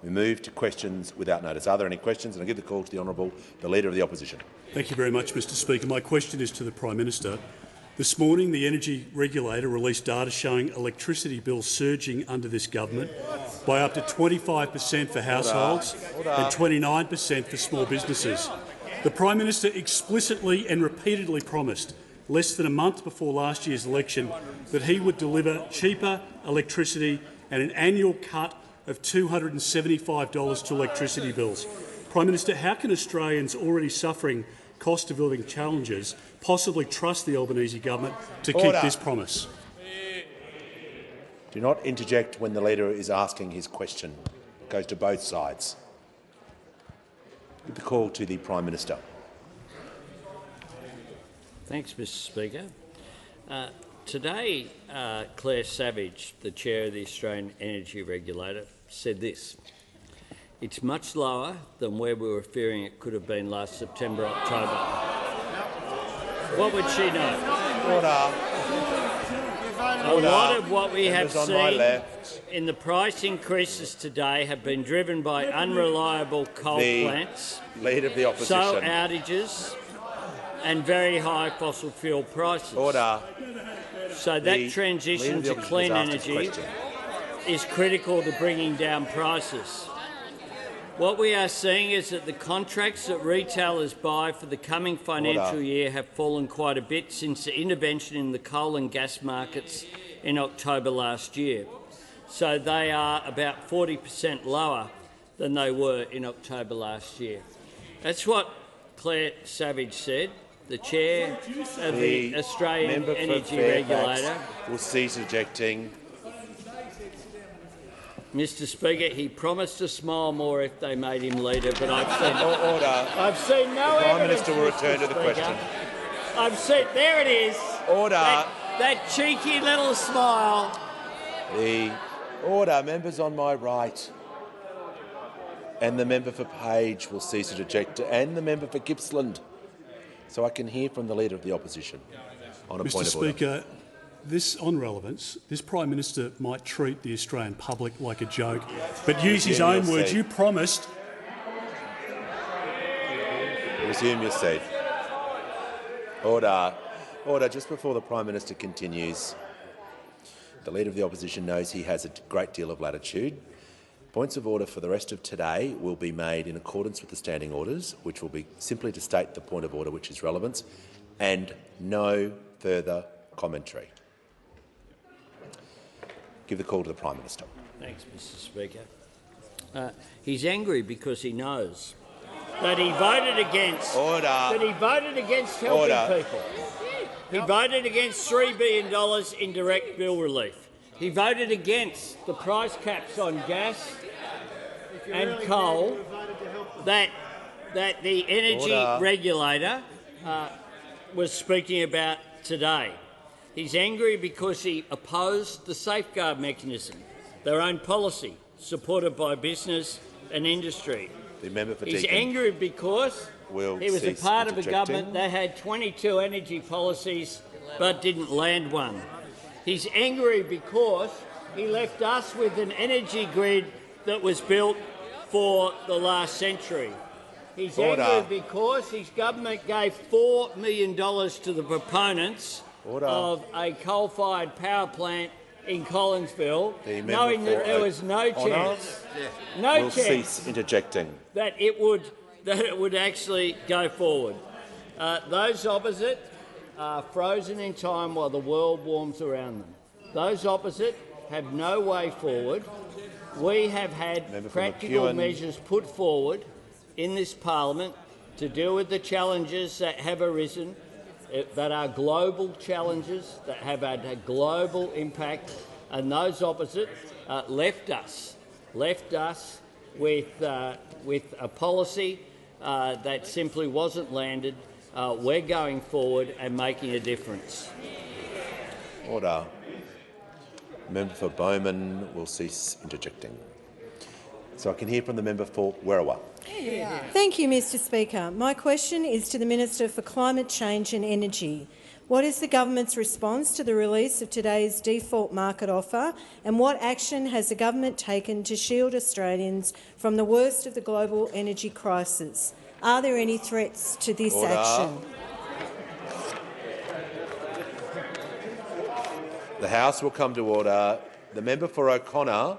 We move to questions without notice. Are there any questions? And I give the call to the Honourable, the Leader of the Opposition. Thank you very much, Mr Speaker. My question is to the Prime Minister. This morning, the energy regulator released data showing electricity bills surging under this government by up to 25% for households and 29% for small businesses. The Prime Minister explicitly and repeatedly promised, less than a month before last year's election, that he would deliver cheaper electricity and an annual cut of $275 to electricity bills. Prime Minister, how can Australians already suffering cost of living challenges possibly trust the Albanese government to keep this promise? Do not interject when the Leader is asking his question. It goes to both sides. Give the call to the Prime Minister. Thanks, Mr Speaker. Today, Claire Savage, the Chair of the Australian Energy Regulator, said this: "It's much lower than where we were fearing it could have been last September, October." What would she know? Order. A lot of what we have seen in the price increases today have been driven by unreliable coal plants, Leader of the Opposition, so outages and very high fossil fuel prices. Order. So that transition to clean energy is critical to bringing down prices. What we are seeing is that the contracts that retailers buy for the coming financial year have fallen quite a bit since the intervention in the coal and gas markets in October last year. So they are about 40% lower than they were in October last year. That's what Claire Savage said, the Chair of the Australian Energy Regulator. Will cease ejecting. Mr Speaker, he promised to smile more if they made him leader, but I've seen no evidence. The Prime evidence. Minister will return to the question. I've seen, there it is. Order. That cheeky little smile. The order. Members on my right. And the member for Page will cease to eject, and the member for Gippsland. So I can hear from the Leader of the Opposition on a point of order. Mr Speaker, on relevance, this Prime Minister might treat the Australian public like a joke, but use his own words. You promised. Resume your seat. Order. Order. Just before the Prime Minister continues, the Leader of the Opposition knows he has a great deal of latitude. Points of order for the rest of today will be made in accordance with the standing orders, which will be simply to state the point of order, which is relevance, and no further commentary. Give the call to the Prime Minister. Thanks, Mr Speaker. He's angry because he knows that he voted against. Order. That he voted against helping people. He voted against $3 billion in direct bill relief. He voted against the price caps on gas and coal that the energy regulator was speaking about today. He's angry because he opposed the safeguard mechanism, their own policy, supported by business and industry. He's angry because he was a part of a government that had 22 energy policies but didn't land one. He's angry because he left us with an energy grid that was built for the last century. He's angry because his government gave $4 million to the proponents of a coal-fired power plant in Collinsville, knowing that there was no chance, cease interjecting, that it would actually go forward. Those opposite are frozen in time while the world warms around them. Those opposite have no way forward. We have had practical measures put forward in this parliament to deal with the challenges that have arisen, that are global challenges, that have had a global impact, and those opposite left us with a policy that simply wasn't landed. We're going forward and making a difference. Order. Member for Bowman will cease interjecting. So I can hear from the member for Werriwa. Thank you, Mr Speaker. My question is to the Minister for Climate Change and Energy. What is the government's response to the release of today's default market offer, and what action has the government taken to shield Australians from the worst of the global energy crisis? Are there any threats to this action? The House will come to order. The member for O'Connor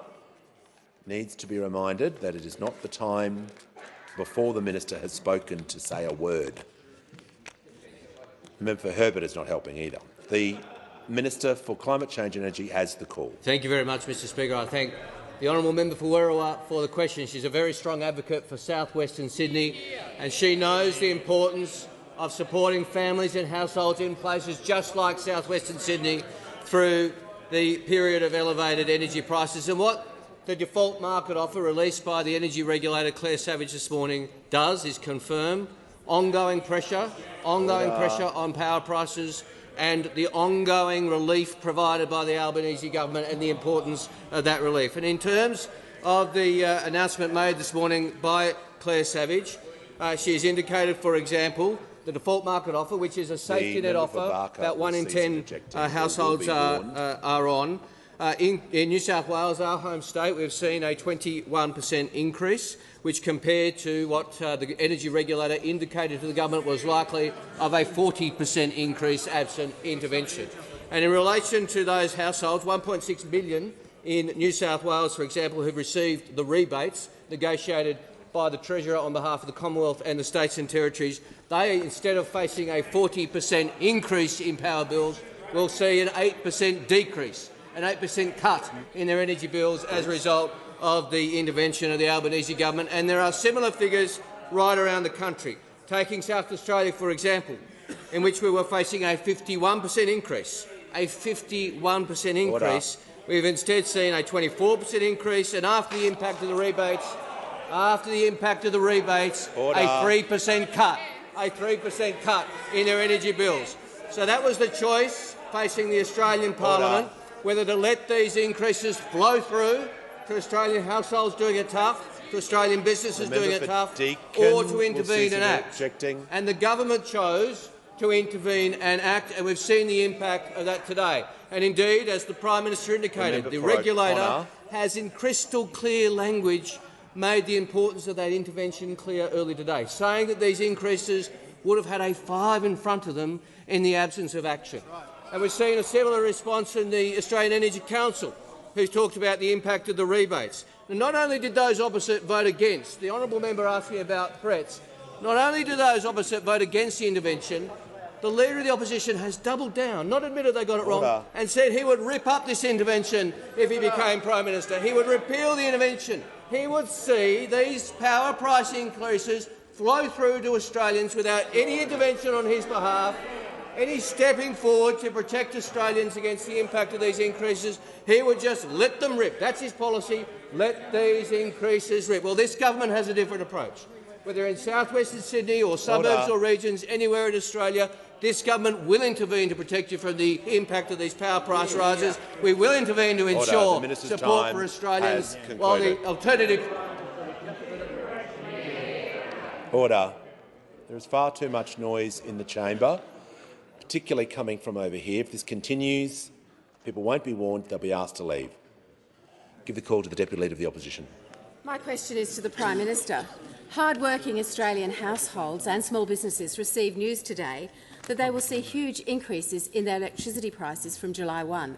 needs to be reminded that it is not the time before the minister has spoken to say a word. The member for Herbert is not helping either. The Minister for Climate Change and Energy has the call. Thank you very much, Mr Speaker. I thank the honourable member for Werriwa for the question. She's a very strong advocate for south-western Sydney, and she knows the importance of supporting families and households in places just like south-western Sydney through the period of elevated energy prices. And what the default market offer released by the energy regulator Claire Savage this morning does is confirm ongoing pressure on power prices and the ongoing relief provided by the Albanese government and the importance of that relief. And in terms of the announcement made this morning by Claire Savage, she has indicated, for example, the default market offer, which is a safety net offer that 1 in 10 households are on. In New South Wales, our home state, we've seen a 21% increase, which compared to what the energy regulator indicated to the government was likely of a 40% increase absent intervention. And in relation to those households, 1.6 million in New South Wales, for example, who've received the rebates negotiated by the Treasurer on behalf of the Commonwealth and the states and territories, they, instead of facing a 40% increase in power bills, will see an 8% decrease, an 8% cut in their energy bills as a result of the intervention of the Albanese government. And there are similar figures right around the country. Taking South Australia, for example, in which we were facing a 51% increase, we've instead seen a 24% increase, and after the impact of the rebates, a 3% cut in their energy bills. So that was the choice facing the Australian Parliament, whether to let these increases flow through to Australian households doing it tough, to Australian businesses doing it tough, or to intervene and act. And the government chose to intervene and act, and we've seen the impact of that today. And indeed, as the Prime Minister indicated, the regulator has in crystal clear language made the importance of that intervention clear early today, saying that these increases would have had a 5 in front of them in the absence of action. And we've seen a similar response in the Australian Energy Council, who's talked about the impact of the rebates. And not only did those opposite vote against, the honourable member asking about threats, not only did those opposite vote against the intervention, the Leader of the Opposition has doubled down, not admitted they got it wrong, and said he would rip up this intervention if he became Prime Minister. He would repeal the intervention. He would see these power price increases flow through to Australians without any intervention on his behalf, any stepping forward to protect Australians against the impact of these increases. He would just let them rip. That's his policy, let these increases rip. Well, this government has a different approach. Whether in south-western Sydney or suburbs or regions, anywhere in Australia, this government will intervene to protect you from the impact of these power price rises. We will intervene to ensure support for Australians, while the alternative— Order. There is far too much noise in the chamber, particularly coming from over here. If this continues, people won't be warned, they'll be asked to leave. Give the call to the Deputy Leader of the Opposition. My question is to the Prime Minister. Hard-working Australian households and small businesses received news today that they will see huge increases in their electricity prices from July 1.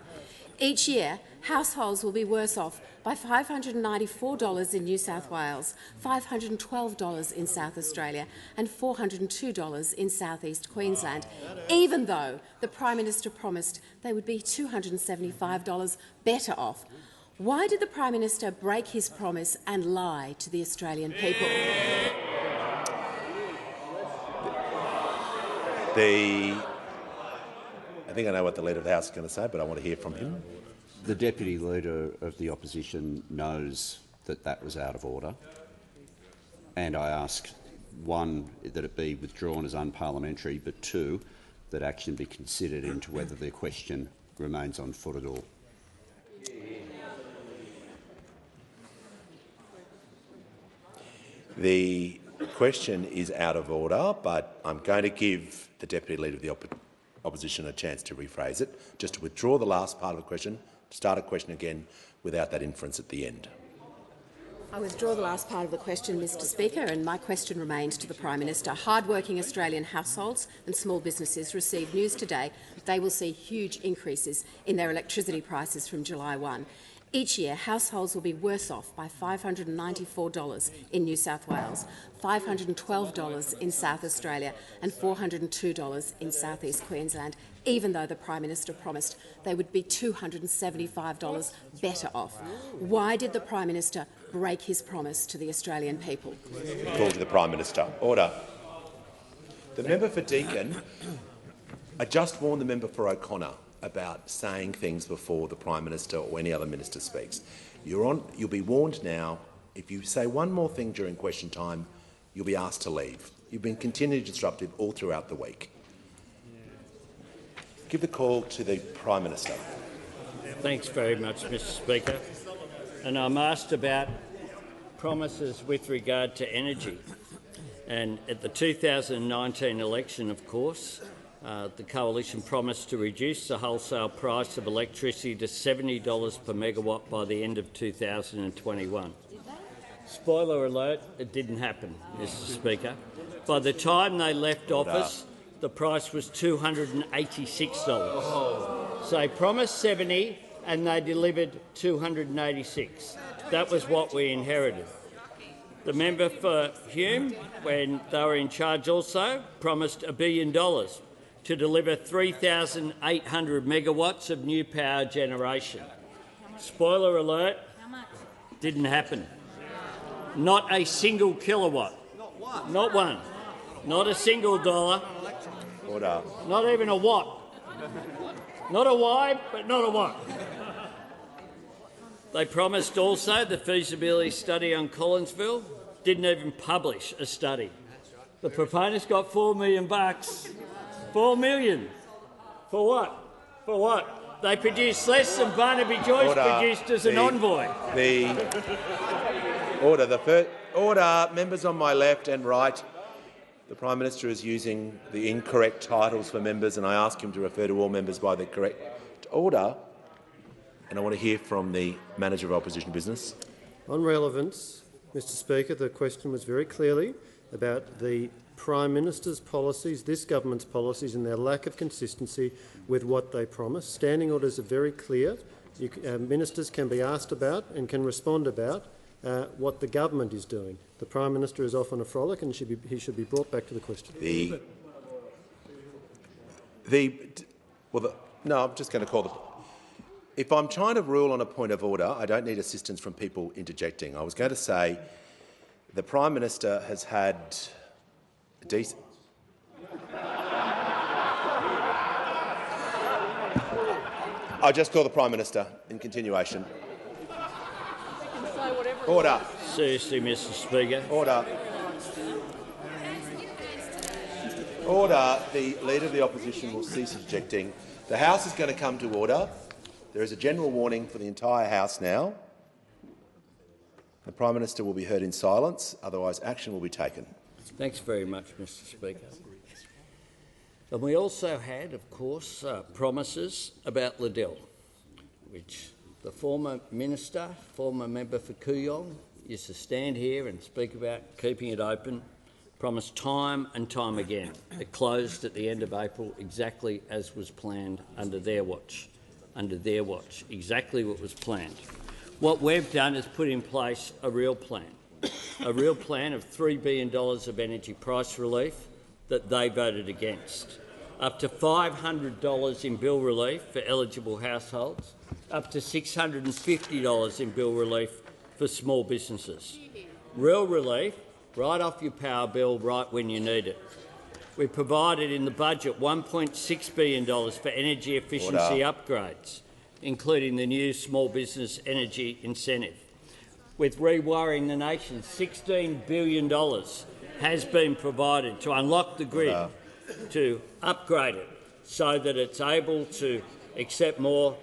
Each year, households will be worse off by $594 in New South Wales, $512 in South Australia and $402 in South East Queensland, even though the Prime Minister promised they would be $275 better off. Why did the Prime Minister break his promise and lie to the Australian people? I think I know what the Leader of the House is going to say, but I want to hear from him. The Deputy Leader of the Opposition knows that that was out of order, and I ask, one, that it be withdrawn as unparliamentary, but two, that action be considered into whether the question remains on foot at all. The question is out of order, but I'm going to give the Deputy Leader of the opposition a chance to rephrase it, just to withdraw the last part of the question, start a question again without that inference at the end. I withdraw the last part of the question, Mr Speaker, and my question remains to the Prime Minister. Hard-working Australian households and small businesses received news today that they will see huge increases in their electricity prices from July 1. Each year, households will be worse off by $594 in New South Wales, $512 in South Australia and $402 in South East Queensland, even though the Prime Minister promised they would be $275 better off. Why did the Prime Minister break his promise to the Australian people? Call to the Prime Minister. Order. The member for Deakin, I just warned the member for O'Connor about saying things before the Prime Minister or any other minister speaks. You'll be warned now. If you say one more thing during question time, you'll be asked to leave. You've been continually disruptive all throughout the week. Give the call to the Prime Minister. Thanks very much, Mr Speaker. And I'm asked about promises with regard to energy. And at the 2019 election, of course, the Coalition promised to reduce the wholesale price of electricity to $70 per megawatt by the end of 2021. Spoiler alert, it didn't happen, Mr Speaker. By the time they left office, the price was $286. So they promised 70 and they delivered 286. That was what we inherited. The member for Hume, when they were in charge also, promised $1 billion to deliver 3,800 megawatts of new power generation. Spoiler alert, didn't happen. Not a single kilowatt. Not one. Not a single dollar. Order. Not even a watt. Not a why, but not a watt. They promised also the feasibility study on Collinsville, didn't even publish a study. The proponents got $4 million. $4 million. For what? For what? They produced less than Barnaby Joyce produced as an envoy. Order. Members on my left and right. The Prime Minister is using the incorrect titles for members, and I ask him to refer to all members by the correct order. And I want to hear from the Manager of Opposition Business. On relevance, Mr Speaker, the question was very clearly about the Prime Minister's policies, this government's policies, and their lack of consistency with what they promise. Standing orders are very clear. Ministers can be asked about and can respond about what the government is doing. The Prime Minister is off on a frolic and he should be brought back to the question. No, I'm just going to call the... If I'm trying to rule on a point of order, I don't need assistance from people interjecting. I was going to say the Prime Minister has had a decent... I just call the Prime Minister in continuation. Order. Seriously, Mr Speaker. Order. Order. The Leader of the Opposition will cease objecting. The House is going to come to order. There is a general warning for the entire House now. The Prime Minister will be heard in silence, otherwise action will be taken. Thanks very much, Mr Speaker. And we also had, of course, promises about Liddell, which the former minister, former member for Kooyong, used to stand here and speak about keeping it open, promised time and time again. It closed at the end of April exactly as was planned under their watch. Exactly what was planned. What we've done is put in place a real plan of $3 billion of energy price relief that they voted against, up to $500 in bill relief for eligible households, up to $650 in bill relief for small businesses. Real relief, right off your power bill, right when you need it. We provided in the budget $1.6 billion for energy efficiency upgrades, including the new small business energy incentive. With Rewiring the Nation, $16 billion has been provided to unlock the grid, to upgrade it so that it's able to accept more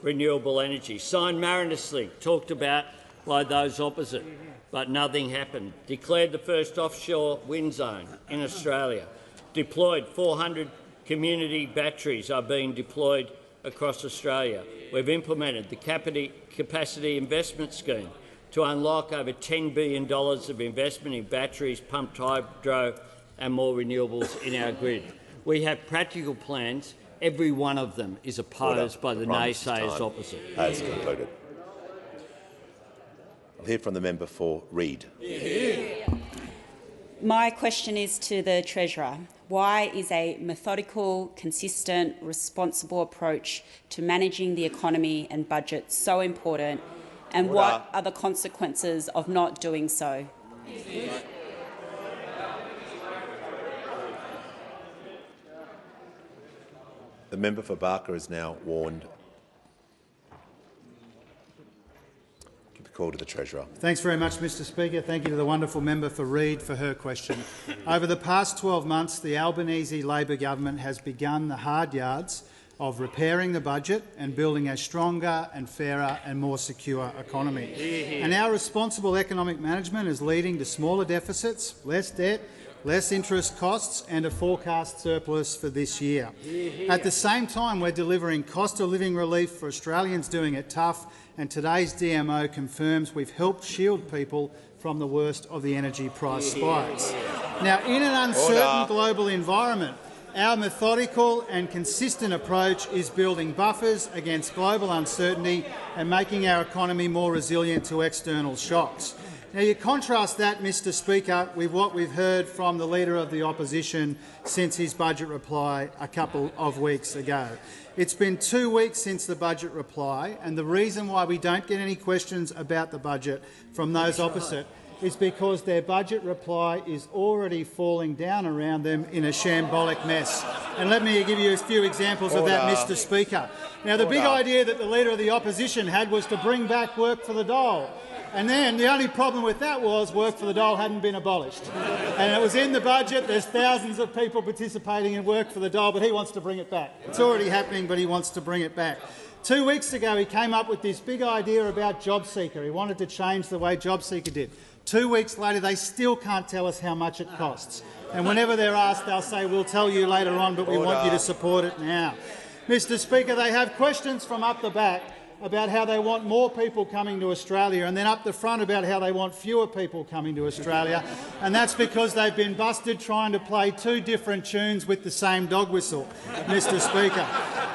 renewable energy. Signed Marinus Link, talked about by those opposite, but nothing happened. Declared the first offshore wind zone in Australia. Deployed 400 community batteries are being deployed across Australia. We've implemented the Capacity Investment Scheme to unlock over $10 billion of investment in batteries, pumped hydro and more renewables in our grid. We have practical plans. Every one of them is opposed by the naysayers opposite. Has concluded. I'll hear from the member for Reid. My question is to the Treasurer. Why is a methodical, consistent, responsible approach to managing the economy and budget so important, and what are the consequences of not doing so? The member for Barker is now warned. Give the call to the Treasurer. Thanks very much, Mr Speaker. Thank you to the wonderful member for Reid for her question. Over the past 12 months, the Albanese Labor government has begun the hard yards of repairing the budget and building a stronger and fairer and more secure economy. And our responsible economic management is leading to smaller deficits, less debt, less interest costs and a forecast surplus for this year. At the same time, we're delivering cost-of-living relief for Australians doing it tough, and today's DMO confirms we've helped shield people from the worst of the energy price spikes. Now, in an uncertain global environment, our methodical and consistent approach is building buffers against global uncertainty and making our economy more resilient to external shocks. Now, you contrast that, Mr Speaker, with what we've heard from the Leader of the Opposition since his budget reply a couple of weeks ago. It's been 2 weeks since the budget reply, and the reason why we don't get any questions about the budget from those opposite is because their budget reply is already falling down around them in a shambolic mess. And let me give you a few examples of that, Mr Speaker. Now, the big idea that the Leader of the Opposition had was to bring back work for the dole. And then the only problem with that was work for the dole hadn't been abolished. And it was in the budget. There's thousands of people participating in work for the dole, but he wants to bring it back. It's already happening, but he wants to bring it back. 2 weeks ago, he came up with this big idea about JobSeeker. He wanted to change the way JobSeeker did. 2 weeks later, they still can't tell us how much it costs. And whenever they're asked, they'll say, we'll tell you later on, but we want you to support it now. Mr Speaker, they have questions from up the back about how they want more people coming to Australia, and then up the front about how they want fewer people coming to Australia, and that's because they've been busted trying to play two different tunes with the same dog whistle, Mr Speaker.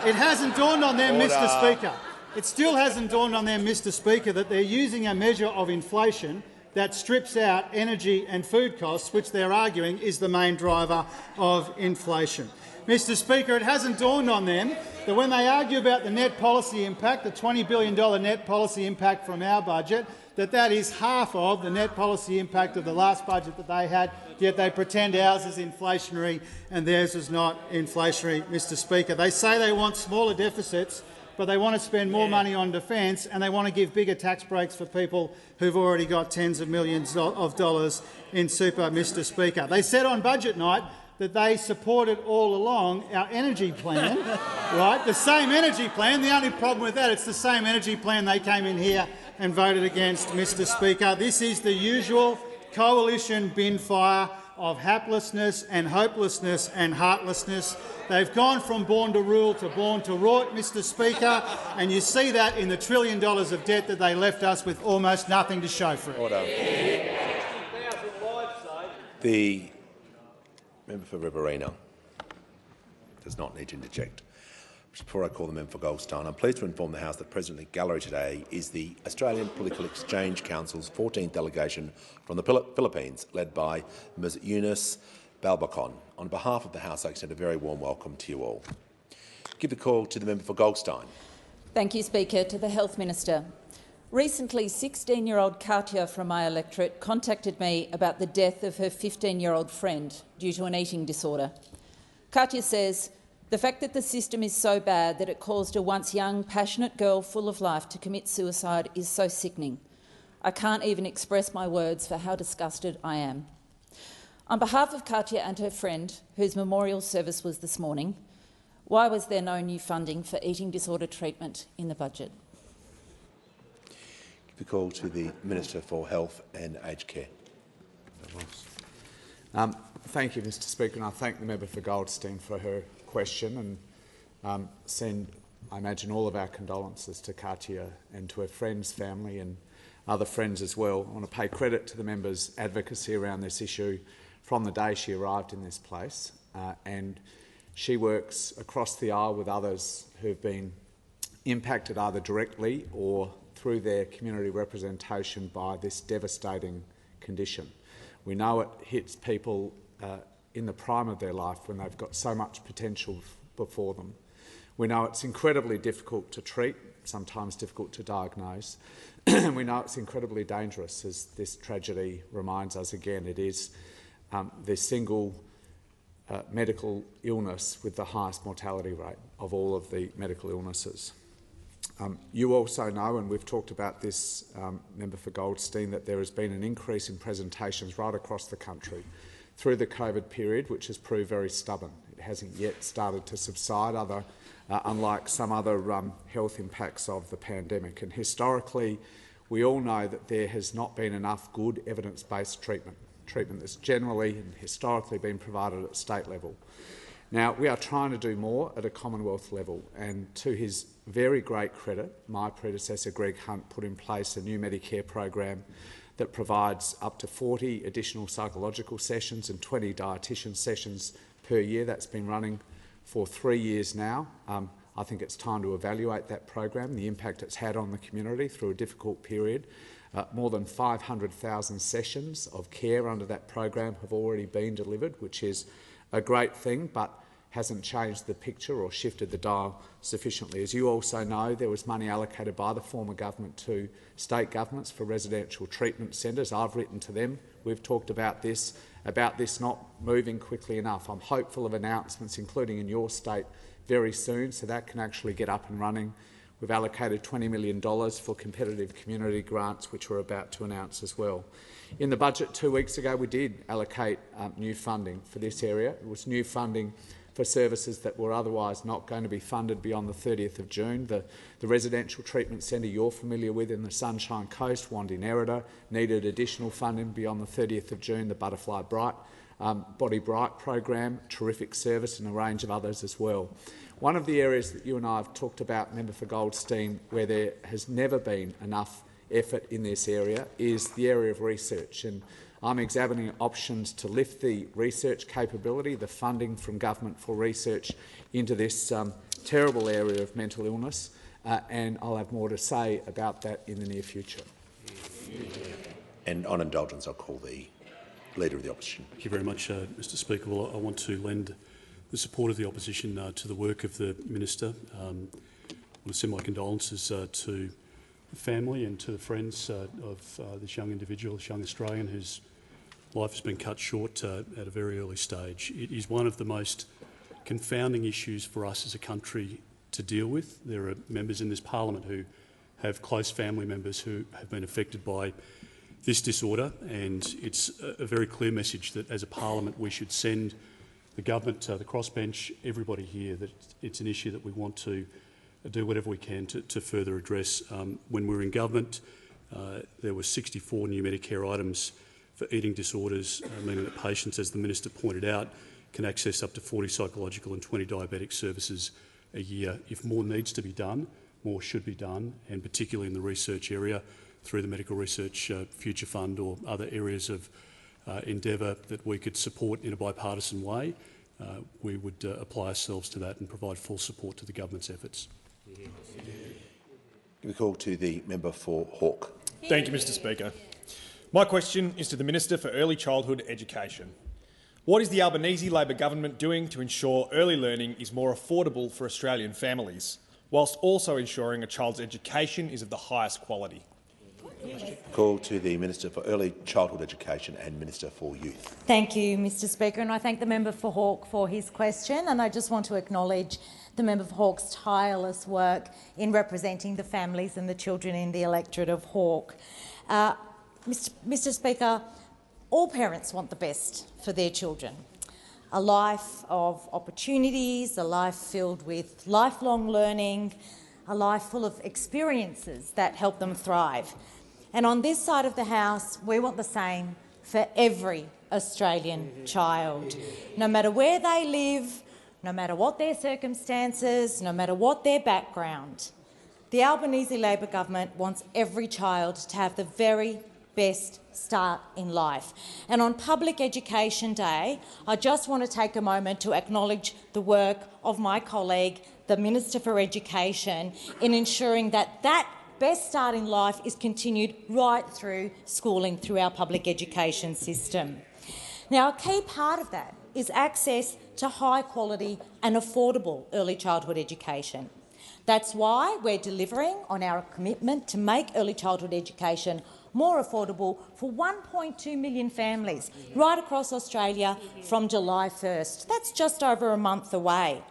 It hasn't dawned on them, Mr Speaker. It still hasn't dawned on them, Mr Speaker, that they're using a measure of inflation that strips out energy and food costs, which they're arguing is the main driver of inflation. Mr Speaker, it hasn't dawned on them that when they argue about the net policy impact, the $20 billion net policy impact from our budget, that is half of the net policy impact of the last budget that they had, yet they pretend ours is inflationary and theirs is not inflationary, Mr Speaker. They say they want smaller deficits, but they want to spend more money on defence and they want to give bigger tax breaks for people who've already got tens of millions of dollars in super, Mr Speaker. They said on budget night that they supported all along our energy plan, right? The same energy plan. The only problem with that, it's the same energy plan they came in here and voted against, Mr Speaker. This is the usual coalition bin fire of haplessness and hopelessness and heartlessness. They've gone from born to rule to born to rot, Mr Speaker, and you see that in the $1 trillion of debt that they left us with almost nothing to show for it. Order. The member for Riverina does not need to interject. Before I call the member for Goldstein, I'm pleased to inform the House that present in the gallery today is the Australian Political Exchange Council's 14th delegation from the Philippines, led by Ms Eunice Balbacon. On behalf of the House, I extend a very warm welcome to you all. Give the call to the member for Goldstein. Thank you, Speaker. To the Health Minister. Recently, 16-year-old Katya from my electorate contacted me about the death of her 15-year-old friend due to an eating disorder. Katya says, the fact that the system is so bad that it caused a once young, passionate girl full of life to commit suicide is so sickening. I can't even express my words for how disgusted I am. On behalf of Katya and her friend, whose memorial service was this morning, why was there no new funding for eating disorder treatment in the budget? Give the call to the Minister for Health and Aged Care. Thank you, Mr Speaker, and I thank the member for Goldstein for her question and send, I imagine, all of our condolences to Katia and to her friends, family and other friends as well. I want to pay credit to the member's advocacy around this issue from the day she arrived in this place, and she works across the aisle with others who have been impacted either directly or through their community representation by this devastating condition. We know it hits people in the prime of their life when they've got so much potential before them. We know it's incredibly difficult to treat, sometimes difficult to diagnose. We know it's incredibly dangerous, as this tragedy reminds us again. It is the single medical illness with the highest mortality rate of all of the medical illnesses. You also know, and we've talked about this, Member for Goldstein, that there has been an increase in presentations right across the country through the COVID period, which has proved very stubborn. It hasn't yet started to subside, unlike some other health impacts of the pandemic. And historically, we all know that there has not been enough good evidence-based treatment that's generally and historically been provided at state level. Now, we are trying to do more at a Commonwealth level, and to his very great credit, my predecessor Greg Hunt put in place a new Medicare program that provides up to 40 additional psychological sessions and 20 dietitian sessions per year. That's been running for 3 years now. I think it's time to evaluate that program, the impact it's had on the community through a difficult period. More than 500,000 sessions of care under that program have already been delivered, which is a great thing, but hasn't changed the picture or shifted the dial sufficiently. As you also know, there was money allocated by the former government to state governments for residential treatment centres. I've written to them. We've talked about this not moving quickly enough. I'm hopeful of announcements, including in your state, very soon, so that can actually get up and running. We've allocated $20 million for competitive community grants, which we're about to announce as well. In the budget 2 weeks ago, we did allocate new funding for this area. It was new funding for services that were otherwise not going to be funded beyond the 30th of June. The residential treatment centre you're familiar with in the Sunshine Coast, Wandinnerida, needed additional funding beyond the 30th of June. The Butterfly Bright, Body Bright program, terrific service, and a range of others as well. One of the areas that you and I have talked about, Member for Goldstein, where there has never been enough effort in this area is the area of research. And I'm examining options to lift the research capability, the funding from government for research into this terrible area of mental illness, and I'll have more to say about that in the near future. And on indulgence, I'll call the Leader of the Opposition. Thank you very much, Mr Speaker. Well, I want to lend the support of the Opposition to the work of the Minister. I want to send my condolences to the family and to the friends of this young individual, this young Australian whose life has been cut short at a very early stage. It is one of the most confounding issues for us as a country to deal with. There are members in this parliament who have close family members who have been affected by this disorder, and it's a very clear message that as a parliament we should send the government, the crossbench, everybody here, that it's an issue that we want to do whatever we can to further address. When we were in government, there were 64 new Medicare items for eating disorders, meaning that patients, as the Minister pointed out, can access up to 40 psychological and 20 diabetic services a year. If more needs to be done, more should be done, and particularly in the research area, through the Medical Research Future Fund or other areas of endeavour that we could support in a bipartisan way, we would apply ourselves to that and provide full support to the government's efforts. We call to the member for Hawke. Thank you, Mr Speaker. My question is to the Minister for Early Childhood Education. What is the Albanese Labor government doing to ensure early learning is more affordable for Australian families, whilst also ensuring a child's education is of the highest quality? Call to the Minister for Early Childhood Education and Minister for Youth. Thank you, Mr Speaker, and I thank the member for Hawke for his question, and I just want to acknowledge the member for Hawke's tireless work in representing the families and the children in the electorate of Hawke. Mr Speaker, all parents want the best for their children. A life of opportunities, a life filled with lifelong learning, a life full of experiences that help them thrive. And on this side of the House, we want the same for every Australian child. No matter where they live, no matter what their circumstances, no matter what their background. The Albanese Labor government wants every child to have the very best start in life. And on Public Education Day, I just want to take a moment to acknowledge the work of my colleague, the Minister for Education, in ensuring that that best start in life is continued right through schooling through our public education system. Now, a key part of that is access to high-quality and affordable early childhood education. That's why we're delivering on our commitment to make early childhood education more affordable for 1.2 million families right across Australia from July 1st. That's just over a month away.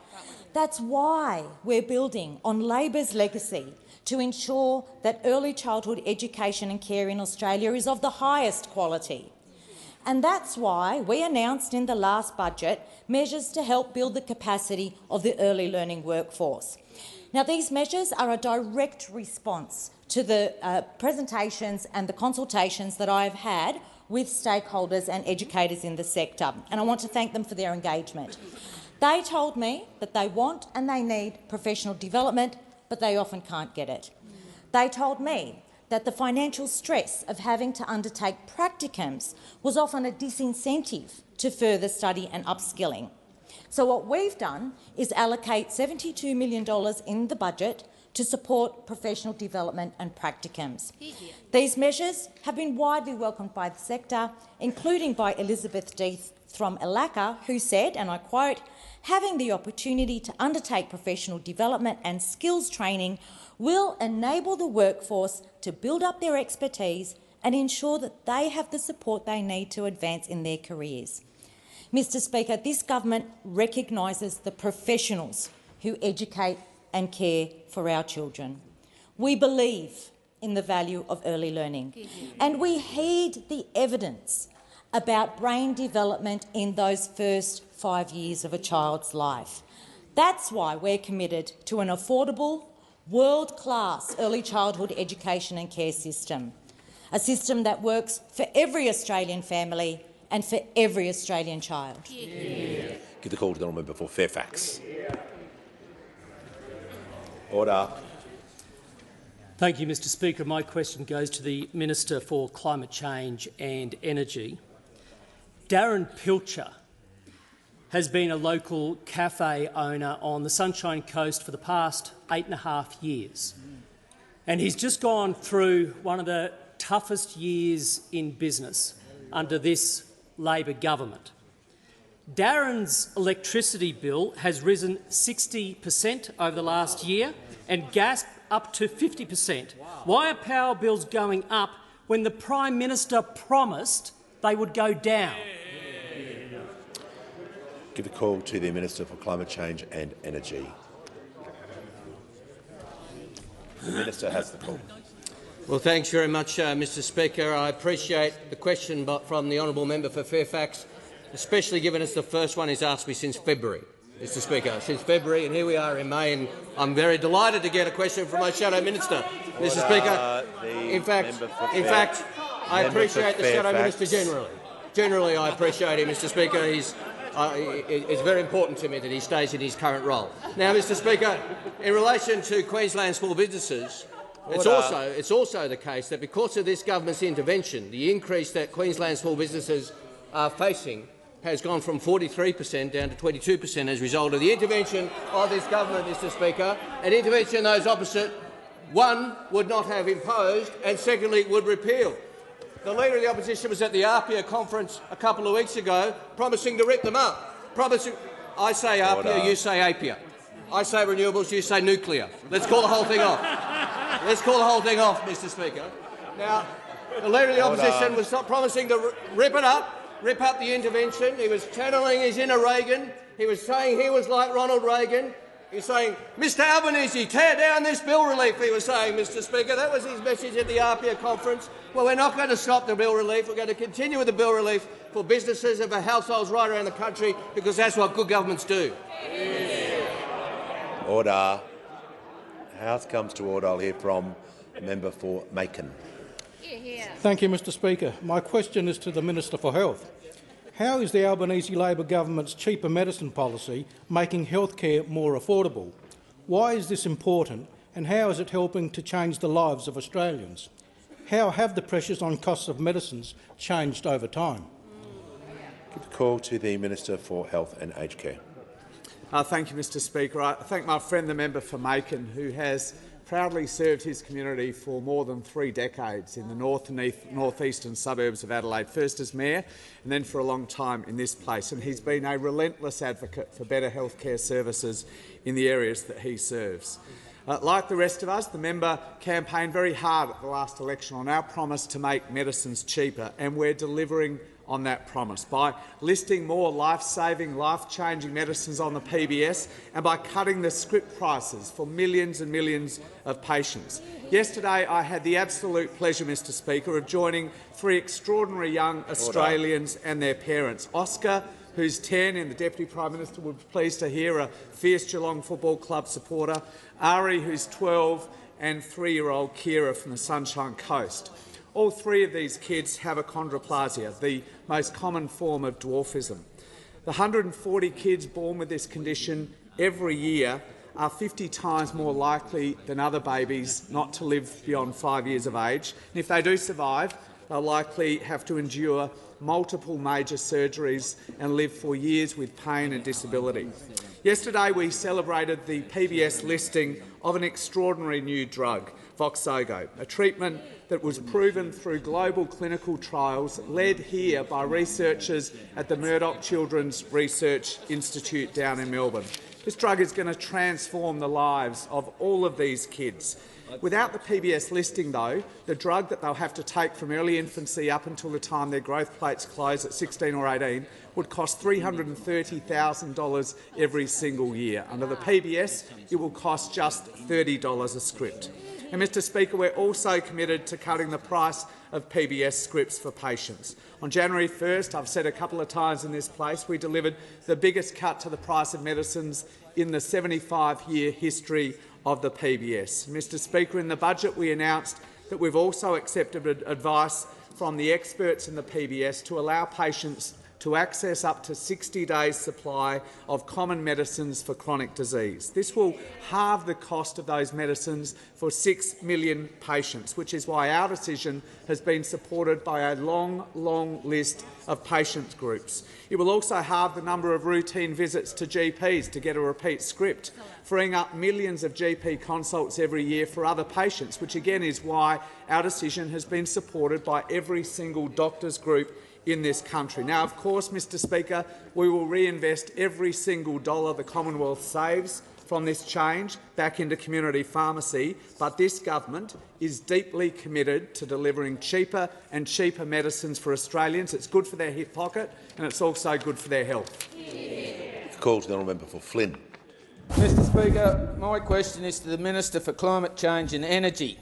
That's why we're building on Labor's legacy to ensure that early childhood education and care in Australia is of the highest quality. And that's why we announced in the last budget measures to help build the capacity of the early learning workforce. Now, these measures are a direct response to the presentations and the consultations that I have had with stakeholders and educators in the sector, and I want to thank them for their engagement. They told me that they want and they need professional development, but they often can't get it. They told me that the financial stress of having to undertake practicums was often a disincentive to further study and upskilling. So what we've done is allocate $72 million in the budget to support professional development and practicums. These measures have been widely welcomed by the sector, including by Elizabeth Deeth from ELACA, who said, and I quote, "Having the opportunity to undertake professional development and skills training will enable the workforce to build up their expertise and ensure that they have the support they need to advance in their careers." Mr Speaker, this government recognises the professionals who educate and care for our children. We believe in the value of early learning, and we heed the evidence about brain development in those first 5 years of a child's life. That's why we're committed to an affordable, world-class early childhood education and care system, a system that works for every Australian family and for every Australian child. Give the call to the honourable member for Fairfax. Order. Thank you, Mr Speaker. My question goes to the Minister for Climate Change and Energy. Darren Pilcher has been a local cafe owner on the Sunshine Coast for the past 8.5 years. And he's just gone through one of the toughest years in business under this Labor government. Darren's electricity bill has risen 60% over the last year and gas up to 50%. Why are power bills going up when the Prime Minister promised they would go down? Give the call to the Minister for Climate Change and Energy. The Minister has the call. Well, thanks very much, Mr Speaker. I appreciate the question from the honourable member for Fairfax, especially given it's the first one he's asked me since February, Mr Speaker, since February, and here we are in May, and I'm very delighted to get a question from my Shadow Minister, Mr Speaker. In fact, I appreciate the Shadow Minister generally. Generally, I appreciate him, Mr Speaker. It's very important to me that he stays in his current role. Now, Mr Speaker, in relation to Queensland small businesses, it's also the case that because of this government's intervention, the increase that Queensland small businesses are facing has gone from 43% down to 22% as a result of the intervention of this government, Mr Speaker, an intervention those opposite, one, would not have imposed, and secondly, would repeal. The Leader of the Opposition was at the APPEA conference a couple of weeks ago promising to rip them up. I say APPEA, you say APPEA. I say renewables, you say nuclear. Let's call the whole thing off. Let's call the whole thing off, Mr Speaker. Now, the Leader of the Opposition was promising to rip it up, rip up the intervention. He was channeling his inner Reagan. He was saying he was like Ronald Reagan. He was saying, Mr Albanese, tear down this bill relief, he was saying, Mr Speaker. That was his message at the APPEA conference. Well, we're not going to stop the bill relief. We're going to continue with the bill relief for businesses and for households right around the country, because that's what good governments do. Order. House comes to order. I'll hear from the member for Macon. Thank you, Mr Speaker. My question is to the Minister for Health. How is the Albanese Labor government's cheaper medicine policy making healthcare more affordable? Why is this important, and how is it helping to change the lives of Australians? How have the pressures on costs of medicines changed over time? Give the call to the Minister for Health and Aged Care. Thank you, Mr Speaker. I thank my friend the member for Macon, who has proudly served his community for more than 3 decades in the north and north-eastern suburbs of Adelaide, first as mayor and then for a long time in this place. And he's been a relentless advocate for better healthcare services in the areas that he serves. Like the rest of us, the member campaigned very hard at the last election on our promise to make medicines cheaper, and we're delivering on that promise by listing more life-saving, life-changing medicines on the PBS and by cutting the script prices for millions and millions of patients. Yesterday I had the absolute pleasure, Mr Speaker, of joining 3 extraordinary young Australians and their parents. Oscar, who's 10 and the Deputy Prime Minister would be pleased to hear, a fierce Geelong Football Club supporter, Ari, who's 12, and 3-year-old Kira from the Sunshine Coast. All 3 of these kids have achondroplasia, the most common form of dwarfism. The 140 kids born with this condition every year are 50 times more likely than other babies not to live beyond 5 years of age. And if they do survive, they'll likely have to endure multiple major surgeries and live for years with pain and disability. Yesterday we celebrated the PBS listing of an extraordinary new drug, Voxzogo, a treatment that was proven through global clinical trials led here by researchers at the Murdoch Children's Research Institute down in Melbourne. This drug is going to transform the lives of all of these kids. Without the PBS listing, though, the drug that they'll have to take from early infancy up until the time their growth plates close at 16 or 18 would cost $330,000 every single year. Under the PBS, it will cost just $30 a script. And, Mr Speaker, we're also committed to cutting the price of PBS scripts for patients. On January 1st, I've said a couple of times in this place, we delivered the biggest cut to the price of medicines in the 75-year history of the PBS. Mr Speaker, in the budget we announced that we've also accepted advice from the experts in the PBS to allow patients to access up to 60 days' supply of common medicines for chronic disease. This will halve the cost of those medicines for 6 million patients, which is why our decision has been supported by a long, long list of patient groups. It will also halve the number of routine visits to GPs to get a repeat script, freeing up millions of GP consults every year for other patients, which again is why our decision has been supported by every single doctors group in this country. Now, of course, Mr Speaker, we will reinvest every single dollar the Commonwealth saves from this change back into community pharmacy, but this government is deeply committed to delivering cheaper and cheaper medicines for Australians. It's good for their hip pocket and it's also good for their health. Call to the honourable member for Flynn. Mr Speaker, my question is to the Minister for Climate Change and Energy.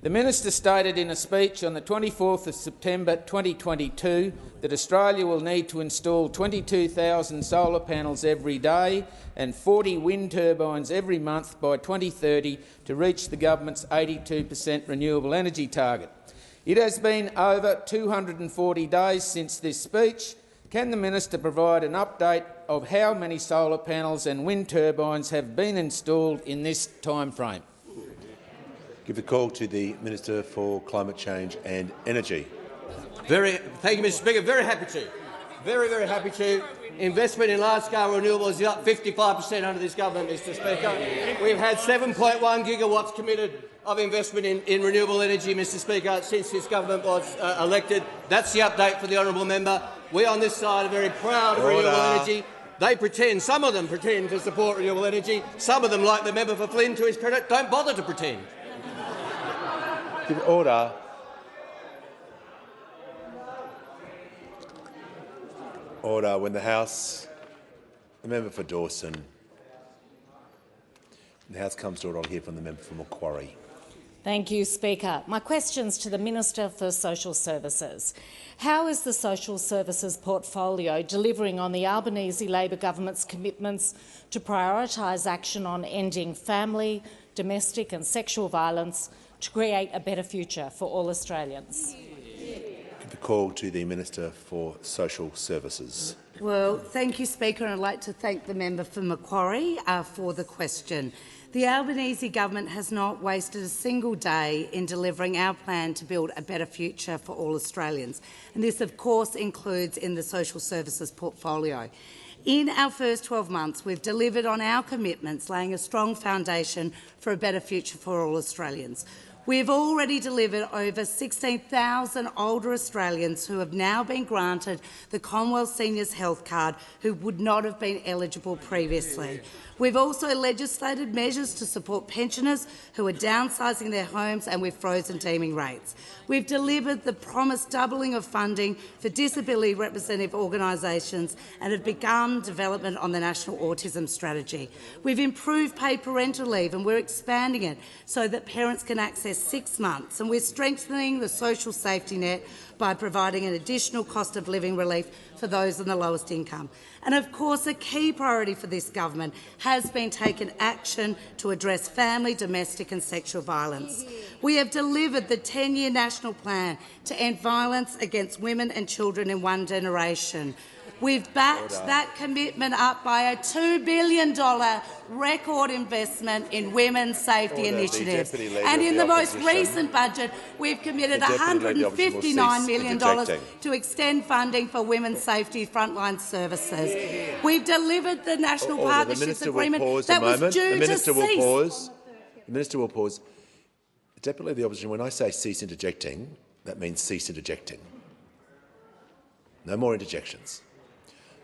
The Minister stated in a speech on the 24th of September 2022 that Australia will need to install 22,000 solar panels every day and 40 wind turbines every month by 2030 to reach the government's 82% renewable energy target. It has been over 240 days since this speech. Can the Minister provide an update of how many solar panels and wind turbines have been installed in this timeframe? Give the call to the Minister for Climate Change and Energy. Thank you, Mr Speaker. Very happy to. Very happy to. Investment in large-scale renewables is up 55% under this government, Mr Speaker. We've had 7.1 gigawatts committed of investment in renewable energy, Mr Speaker, since this government was elected. That's the update for the honourable member. We on this side are very proud of renewable energy. They pretend, some of them pretend to support renewable energy. Some of them, like the member for Flynn, to his credit, don't bother to pretend. Order. Order. When the House, the member for Dawson, the House comes to order, I'll hear from the member for Macquarie. Thank you, Speaker. My question's to the Minister for Social Services. How is the social services portfolio delivering on the Albanese Labor government's commitments to prioritise action on ending family, domestic and sexual violence to create a better future for all Australians? Give the The call to the Minister for Social Services. Well, thank you, Speaker, and I'd like to thank the member for Macquarie for the question. The Albanese government has not wasted a single day in delivering our plan to build a better future for all Australians, and this, of course, includes in the social services portfolio. In our first 12 months, we've delivered on our commitments, laying a strong foundation for a better future for all Australians. We've already delivered over 16,000 older Australians who have now been granted the Commonwealth Seniors Health Card who would not have been eligible previously. We've also legislated measures to support pensioners who are downsizing their homes, and we've frozen deeming rates. We've delivered the promised doubling of funding for disability representative organisations and have begun development on the National Autism Strategy. We've improved paid parental leave, and we're expanding it so that parents can access 6 months, and we're strengthening the social safety net by providing an additional cost of living relief for those on the lowest income. And of course, a key priority for this government has been taken action to address family, domestic and sexual violence. We have delivered the 10-year national plan to end violence against women and children in one generation. We've backed that commitment up by a $2 billion record investment in women's safety initiatives. And in the most recent budget, we've committed $159 million to extend funding for women's safety frontline services. We've delivered the National Partnerships Agreement that was due to cease. The Minister will pause. Deputy Leader of the Opposition, when I say cease interjecting, that means cease interjecting. No more interjections.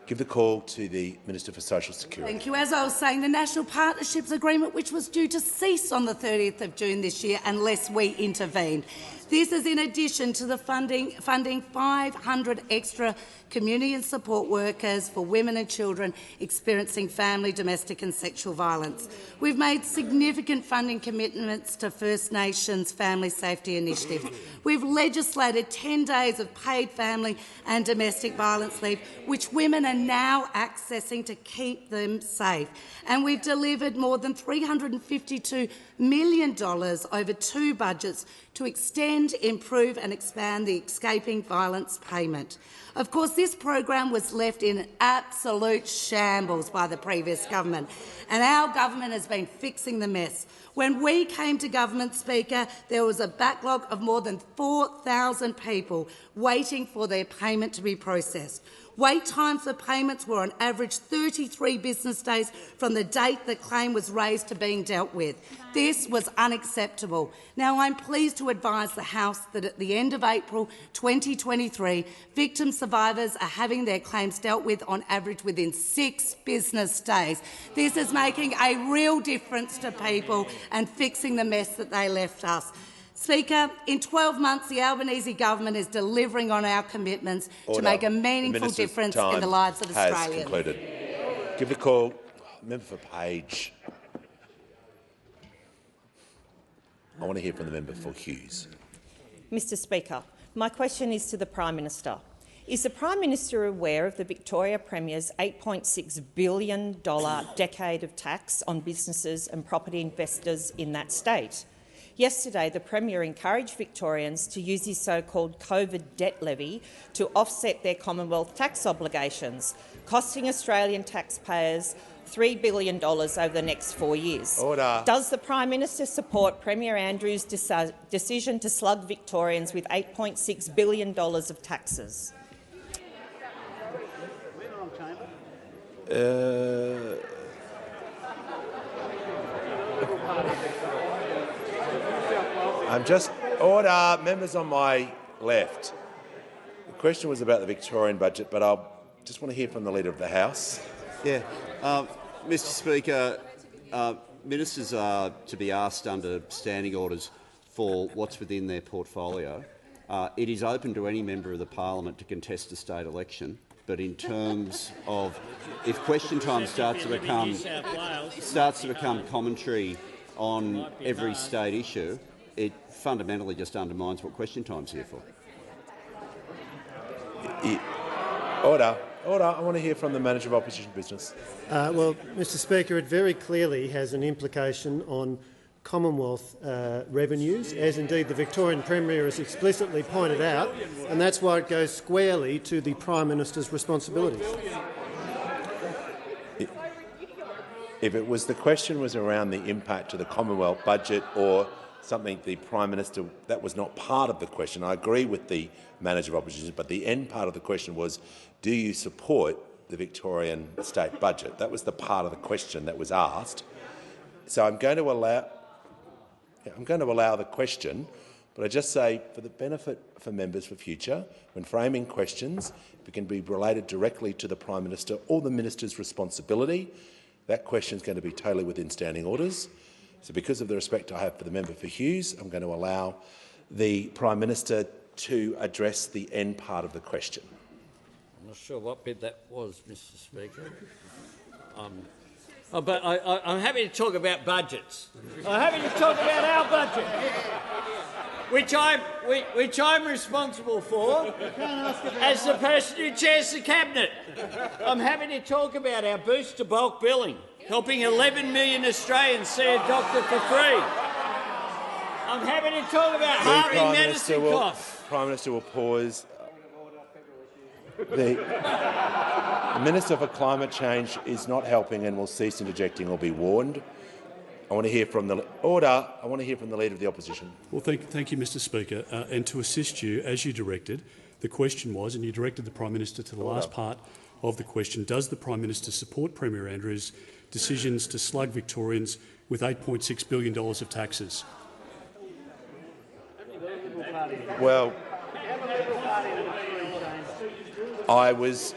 Give the call to the Minister for Social Security. Thank you. As I was saying, the National Partnerships Agreement, which was due to cease on the 30th of June this year unless we intervened. This is in addition to the funding 500 extra community and support workers for women and children experiencing family, domestic and sexual violence. We've made significant funding commitments to First Nations family safety initiatives. We've legislated 10 days of paid family and domestic violence leave, which women are now accessing to keep them safe. And we've delivered more than $352 million over 2 budgets to extend, improve and expand the escaping violence payment. Of course, this program was left in absolute shambles by the previous government, and our government has been fixing the mess. When we came to government, Speaker, there was a backlog of more than 4,000 people waiting for their payment to be processed. Wait times for payments were on average 33 business days from the date the claim was raised to being dealt with. This was unacceptable. Now, I'm pleased to advise the House that at the end of April 2023, victim survivors are having their claims dealt with on average within 6 business days. This is making a real difference to people and fixing the mess that they left us. Speaker, in 12 months, the Albanese government is delivering on our commitments to make a meaningful difference in the lives of Australians. Concluded. Give the call. Member for Page. I want to hear from the member for Hughes. Mr Speaker, my question is to the Prime Minister. Is the Prime Minister aware of the Victoria Premier's $8.6 billion decade of tax on businesses and property investors in that state? Yesterday, the Premier encouraged Victorians to use his so-called COVID debt levy to offset their Commonwealth tax obligations, costing Australian taxpayers $3 billion over the next 4 years. Order. Does the Prime Minister support Premier Andrews' decision to slug Victorians with $8.6 billion of taxes? I'm just order, members on my left. The question was about the Victorian budget, but I just want to hear from the Leader of the House. Yeah, Mr. Speaker, ministers are to be asked under standing orders for what's within their portfolio. It is open to any member of the parliament to contest a state election, but in terms of if question time starts to become commentary on every state issue, it fundamentally just undermines what question time's here for. Order. Order. I want to hear from the Manager of Opposition Business. Well, Mr Speaker, it very clearly has an implication on Commonwealth revenues, as indeed the Victorian Premier has explicitly pointed out, and that's why it goes squarely to the Prime Minister's responsibilities. If it was the question was around the impact to the Commonwealth budget or something the Prime Minister, that was not part of the question. I agree with the Manager of Opposition, but the end part of the question was, do you support the Victorian state budget? That was the part of the question that was asked. So I'm going to allow the question, but I just say, for the benefit for members for future, when framing questions, if it can be related directly to the Prime Minister or the Minister's responsibility, that question is going to be totally within standing orders. So because of the respect I have for the member for Hughes, I'm going to allow the Prime Minister to address the end part of the question. I'm not sure what bit that was, Mr Speaker. But I'm happy to talk about budgets. I'm happy to talk about our budget, which I'm responsible for as the person who chairs the Cabinet. I'm happy to talk about our boost to bulk billing, helping 11 million Australians see a doctor for free. I'm happy to talk about halving medicine costs. The Prime Minister will pause. The Minister for Climate Change is not helping and will cease interjecting or be warned. I want to hear from the order. I want to hear from the Leader of the Opposition. Well, thank you, Mr Speaker. And to assist you, as you directed, the question was, and you directed the Prime Minister to the last part of the question, does the Prime Minister support Premier Andrews' decisions to slug Victorians with $8.6 billion of taxes? Well, I was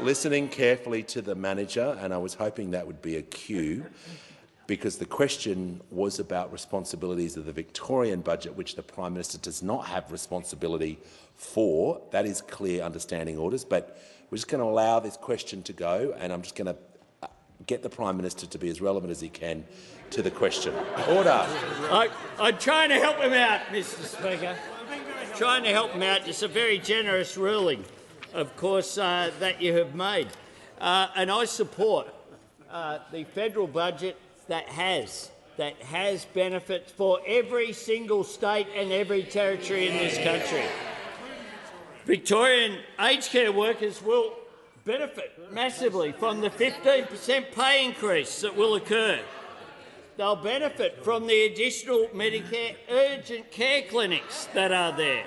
listening carefully to the manager, and I was hoping that would be a cue, because the question was about responsibilities of the Victorian budget, which the Prime Minister does not have responsibility for. That is clear understanding orders, but we're just going to allow this question to go, and I'm just going to get the Prime Minister to be as relevant as he can to the question. Order. I'm trying to help him out, Mr Speaker. Trying to help him out. It's a very generous ruling, of course, that you have made. And I support the federal budget that has benefits for every single state and every territory in this country. Victorian aged care workers will benefit massively from the 15% pay increase that will occur. They'll benefit from the additional Medicare urgent care clinics that are there.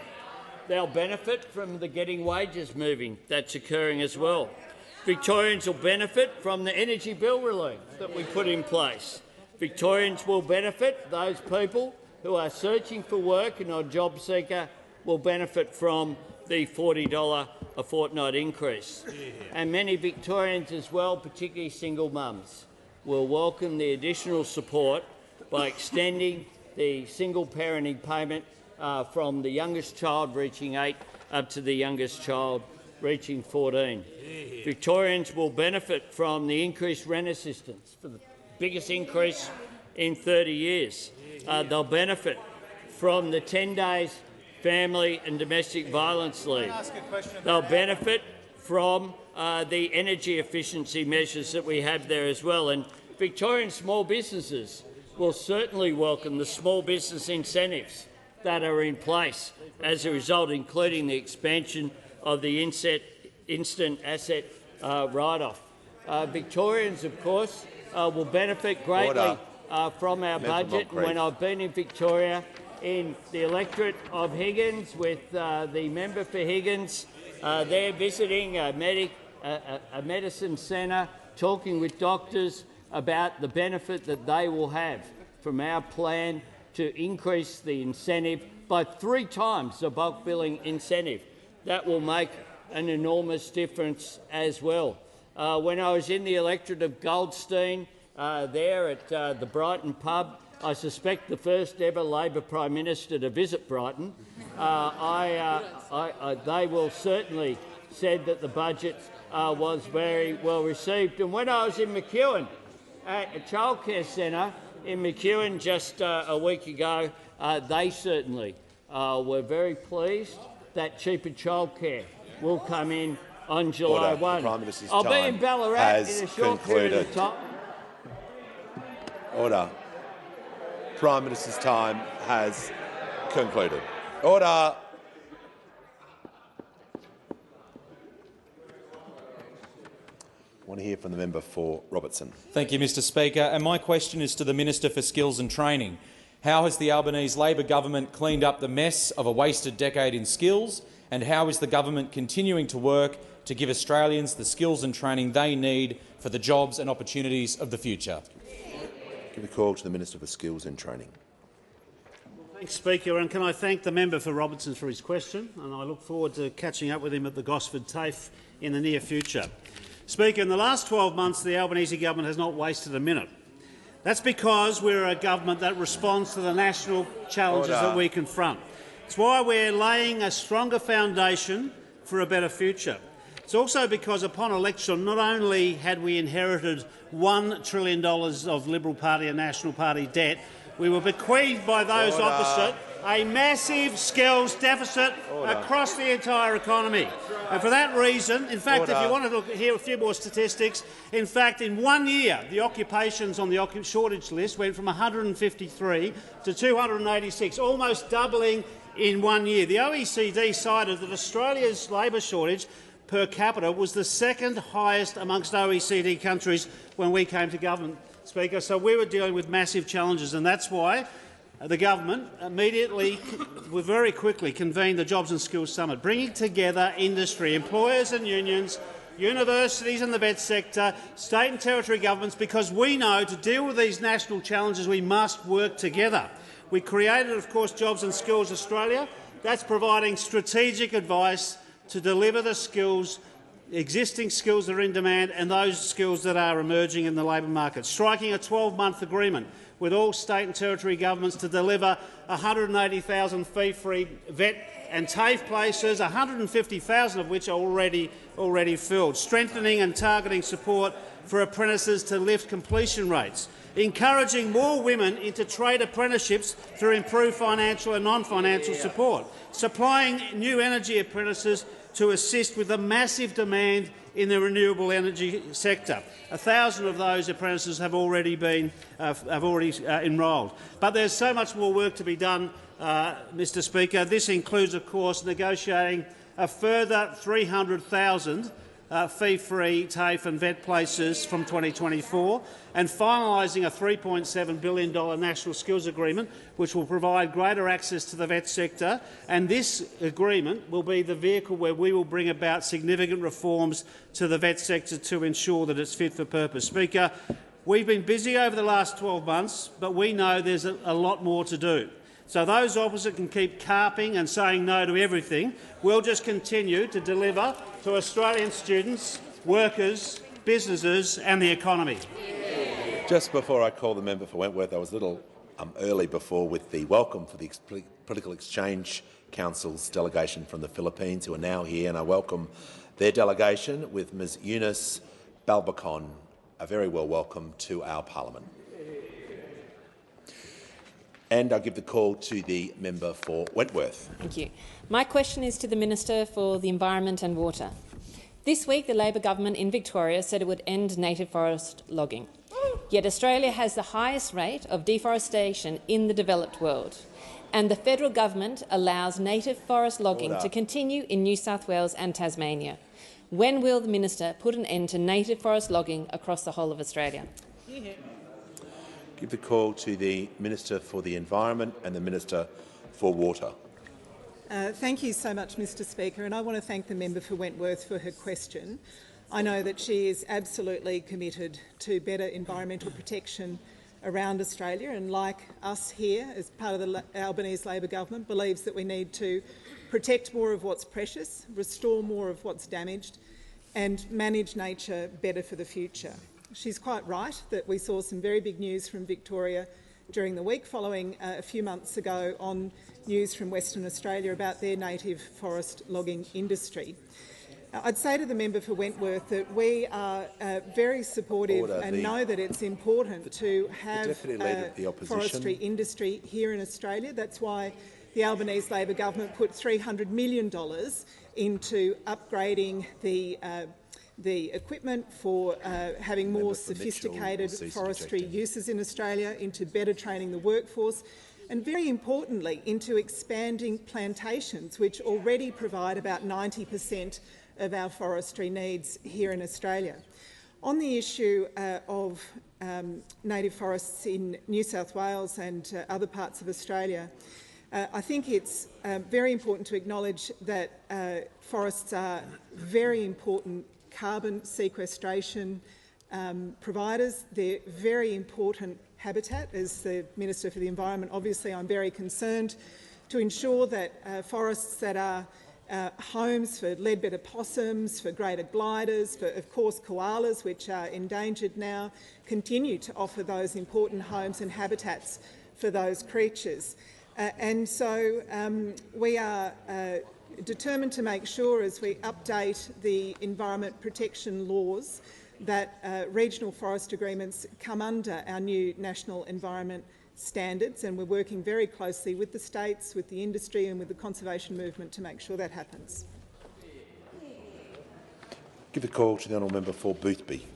They'll benefit from the Getting Wages moving that's occurring as well. Victorians will benefit from the energy bill relief that we put in place. Victorians will benefit, those people who are searching for work and on job seeker will benefit from the $40 a fortnight increase. And many Victorians as well, particularly single mums, will welcome the additional support by extending the single parenting payment from the youngest child reaching 8 up to the youngest child reaching 14. Victorians will benefit from the increased rent assistance, for the biggest increase in 30 years. They'll benefit from the 10 days family and domestic violence leave. They'll benefit from the energy efficiency measures that we have there as well. And Victorian small businesses will certainly welcome the small business incentives that are in place as a result, including the expansion of the instant asset write-off. Victorians, of course, will benefit greatly from our budget. When I've been in Victoria, in the electorate of Higgins, with the member for Higgins, they're visiting a medicine centre, talking with doctors about the benefit that they will have from our plan to increase the incentive by 3 times the bulk billing incentive. That will make an enormous difference as well. When I was in the electorate of Goldstein, there at the Brighton pub, I suspect the first ever Labor Prime Minister to visit Brighton, they will certainly said that the budget was very well received. And when I was in McEwen, at a childcare centre in McEwen just a week ago, they certainly were very pleased that cheaper childcare will come in on July 1. I'll be in Ballarat in a short period of time. Order. Prime Minister's time has concluded. Order. I want to hear from the member for Robertson. Thank you, Mr Speaker. And my question is to the Minister for Skills and Training. How has the Albanese Labor government cleaned up the mess of a wasted decade in skills, and how is the government continuing to work to give Australians the skills and training they need for the jobs and opportunities of the future? Give a call to the Minister for Skills and Training. Thanks, Speaker, and can I thank the member for Robertson for his question, and I look forward to catching up with him at the Gosford TAFE in the near future. Speaker, in the last 12 months, the Albanese government has not wasted a minute. That's because we're a government that responds to the national challenges that we confront. It's why we're laying a stronger foundation for a better future. It's also because upon election, not only had we inherited $1 trillion of Liberal Party and National Party debt, we were bequeathed by those opposite a massive skills deficit across the entire economy. And for that reason, in fact, if you want to hear a few more statistics, in fact, in 1 year, the occupations on the shortage list went from 153 to 286, almost doubling in 1 year. The OECD cited that Australia's labour shortage per capita was the second highest amongst OECD countries when we came to government, Speaker. So we were dealing with massive challenges, and that's why the government immediately, very quickly, convened the Jobs and Skills Summit, bringing together industry, employers and unions, universities and the vet sector, state and territory governments, because we know to deal with these national challenges we must work together. We created, of course, Jobs and Skills Australia. That's providing strategic advice to deliver the skills, existing skills that are in demand and those skills that are emerging in the labour market, striking a 12-month agreement with all state and territory governments to deliver 180,000 fee-free vet and TAFE places, 150,000 of which are already filled, strengthening and targeting support for apprentices to lift completion rates, encouraging more women into trade apprenticeships through improved financial and non-financial support, supplying new energy apprentices to assist with the massive demand in the renewable energy sector. 1,000 of those apprentices have already been enrolled. But there's so much more work to be done, Mr Speaker. This includes, of course, negotiating a further 300,000 fee-free TAFE and vet places from 2024 and finalising a $3.7 billion national skills agreement which will provide greater access to the vet sector. And this agreement will be the vehicle where we will bring about significant reforms to the vet sector to ensure that it's fit for purpose. Speaker, we've been busy over the last 12 months, but we know there's a lot more to do. So those opposite can keep carping and saying no to everything. We'll just continue to deliver to Australian students, workers, businesses and the economy. Just before I call the member for Wentworth, I was a little early before with the welcome for the Political Exchange Council's delegation from the Philippines, who are now here, and I welcome their delegation with Ms Eunice Balbacon. A very well welcome to our parliament. And I'll give the call to the member for Wentworth. Thank you. My question is to the Minister for the Environment and Water. This week, the Labor government in Victoria said it would end native forest logging. Yet Australia has the highest rate of deforestation in the developed world, and the federal government allows native forest logging to continue in New South Wales and Tasmania. When will the minister put an end to native forest logging across the whole of Australia? Give the call to the Minister for the Environment and the Minister for Water. Thank you so much, Mr Speaker, and I want to thank the member for Wentworth for her question. I know that she is absolutely committed to better environmental protection around Australia, and like us here, as part of the Albanese Labor government, believes that we need to protect more of what's precious, restore more of what's damaged and manage nature better for the future. She's quite right that we saw some very big news from Victoria during the week, following a few months ago on news from Western Australia about their native forest logging industry. I'd say to the member for Wentworth that we are very supportive and know that it's important to have forestry industry here in Australia. That's why the Albanese Labor government put $300 million into upgrading the the equipment for having more sophisticated forestry uses in Australia, into better training the workforce, and very importantly into expanding plantations, which already provide about 90% of our forestry needs here in Australia. On the issue of native forests in New South Wales and other parts of Australia, I think it's very important to acknowledge that forests are very important carbon sequestration providers. They're very important habitat. As the Minister for the Environment, obviously I'm very concerned to ensure that forests that are homes for leadbeater possums, for greater gliders, for of course koalas, which are endangered now, continue to offer those important homes and habitats for those creatures. And so we are determined to make sure, as we update the environment protection laws, that regional forest agreements come under our new national environment standards, and we're working very closely with the states, with the industry and with the conservation movement to make sure that happens. Give the call to the honourable member for Boothby.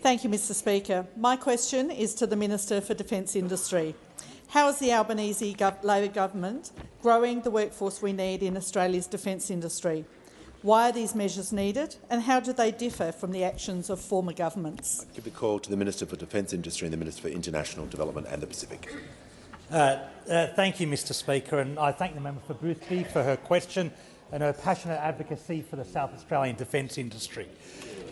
Thank you, Mr Speaker. My question is to the Minister for Defence Industry. How is the Albanese Labor government growing the workforce we need in Australia's defence industry? Why are these measures needed, and how do they differ from the actions of former governments? Give the call to the Minister for Defence Industry and the Minister for International Development and the Pacific. Thank you, Mr Speaker, and I thank the member for Boothby for her question and her passionate advocacy for the South Australian defence industry.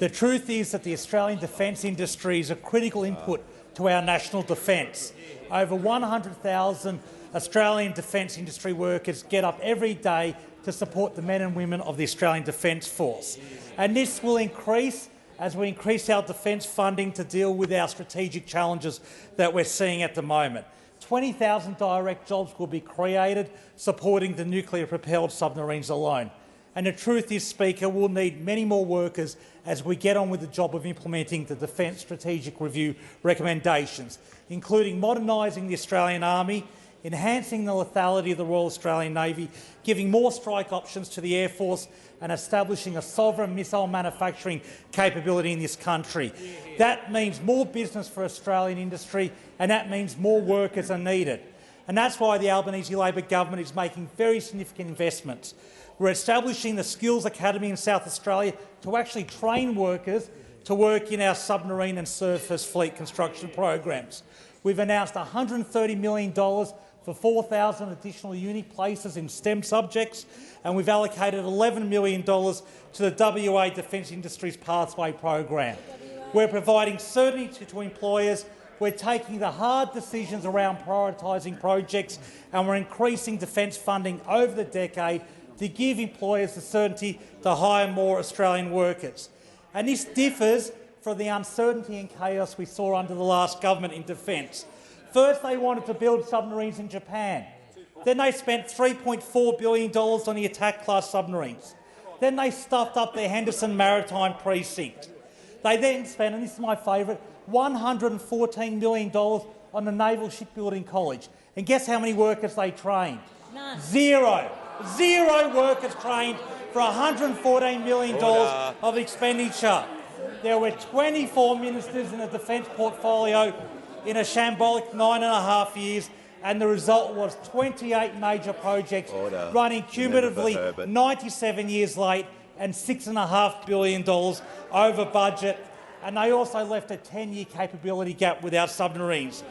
The truth is that the Australian defence industry is a critical input to our national defence. Over 100,000 Australian defence industry workers get up every day to support the men and women of the Australian Defence Force. And this will increase as we increase our defence funding to deal with our strategic challenges that we're seeing at the moment. 20,000 direct jobs will be created supporting the nuclear-propelled submarines alone. And the truth is, Speaker, we'll need many more workers as we get on with the job of implementing the Defence Strategic Review recommendations, including modernising the Australian Army, enhancing the lethality of the Royal Australian Navy, giving more strike options to the Air Force and establishing a sovereign missile manufacturing capability in this country. That means more business for Australian industry, and that means more workers are needed. And that's why the Albanese Labor government is making very significant investments. We're establishing the Skills Academy in South Australia to actually train workers to work in our submarine and surface fleet construction programs. We've announced $130 million for 4,000 additional uni places in STEM subjects, and we've allocated $11 million to the WA Defence Industries Pathway program. We're providing certainty to employers, we're taking the hard decisions around prioritising projects, and we're increasing defence funding over the decade to give employers the certainty to hire more Australian workers. And this differs from the uncertainty and chaos we saw under the last government in defence. First, they wanted to build submarines in Japan. Then they spent $3.4 billion on the attack-class submarines. Then they stuffed up their Henderson Maritime Precinct. They then spent, and this is my favourite, $114 million on the Naval Shipbuilding College. And guess how many workers they trained? None. Zero. Zero workers trained for $114 million of expenditure. There were 24 ministers in the defence portfolio in a shambolic 9.5 years, and the result was 28 major projects running cumulatively 97 years late and $6.5 billion over budget, and they also left a 10-year capability gap with our submarines.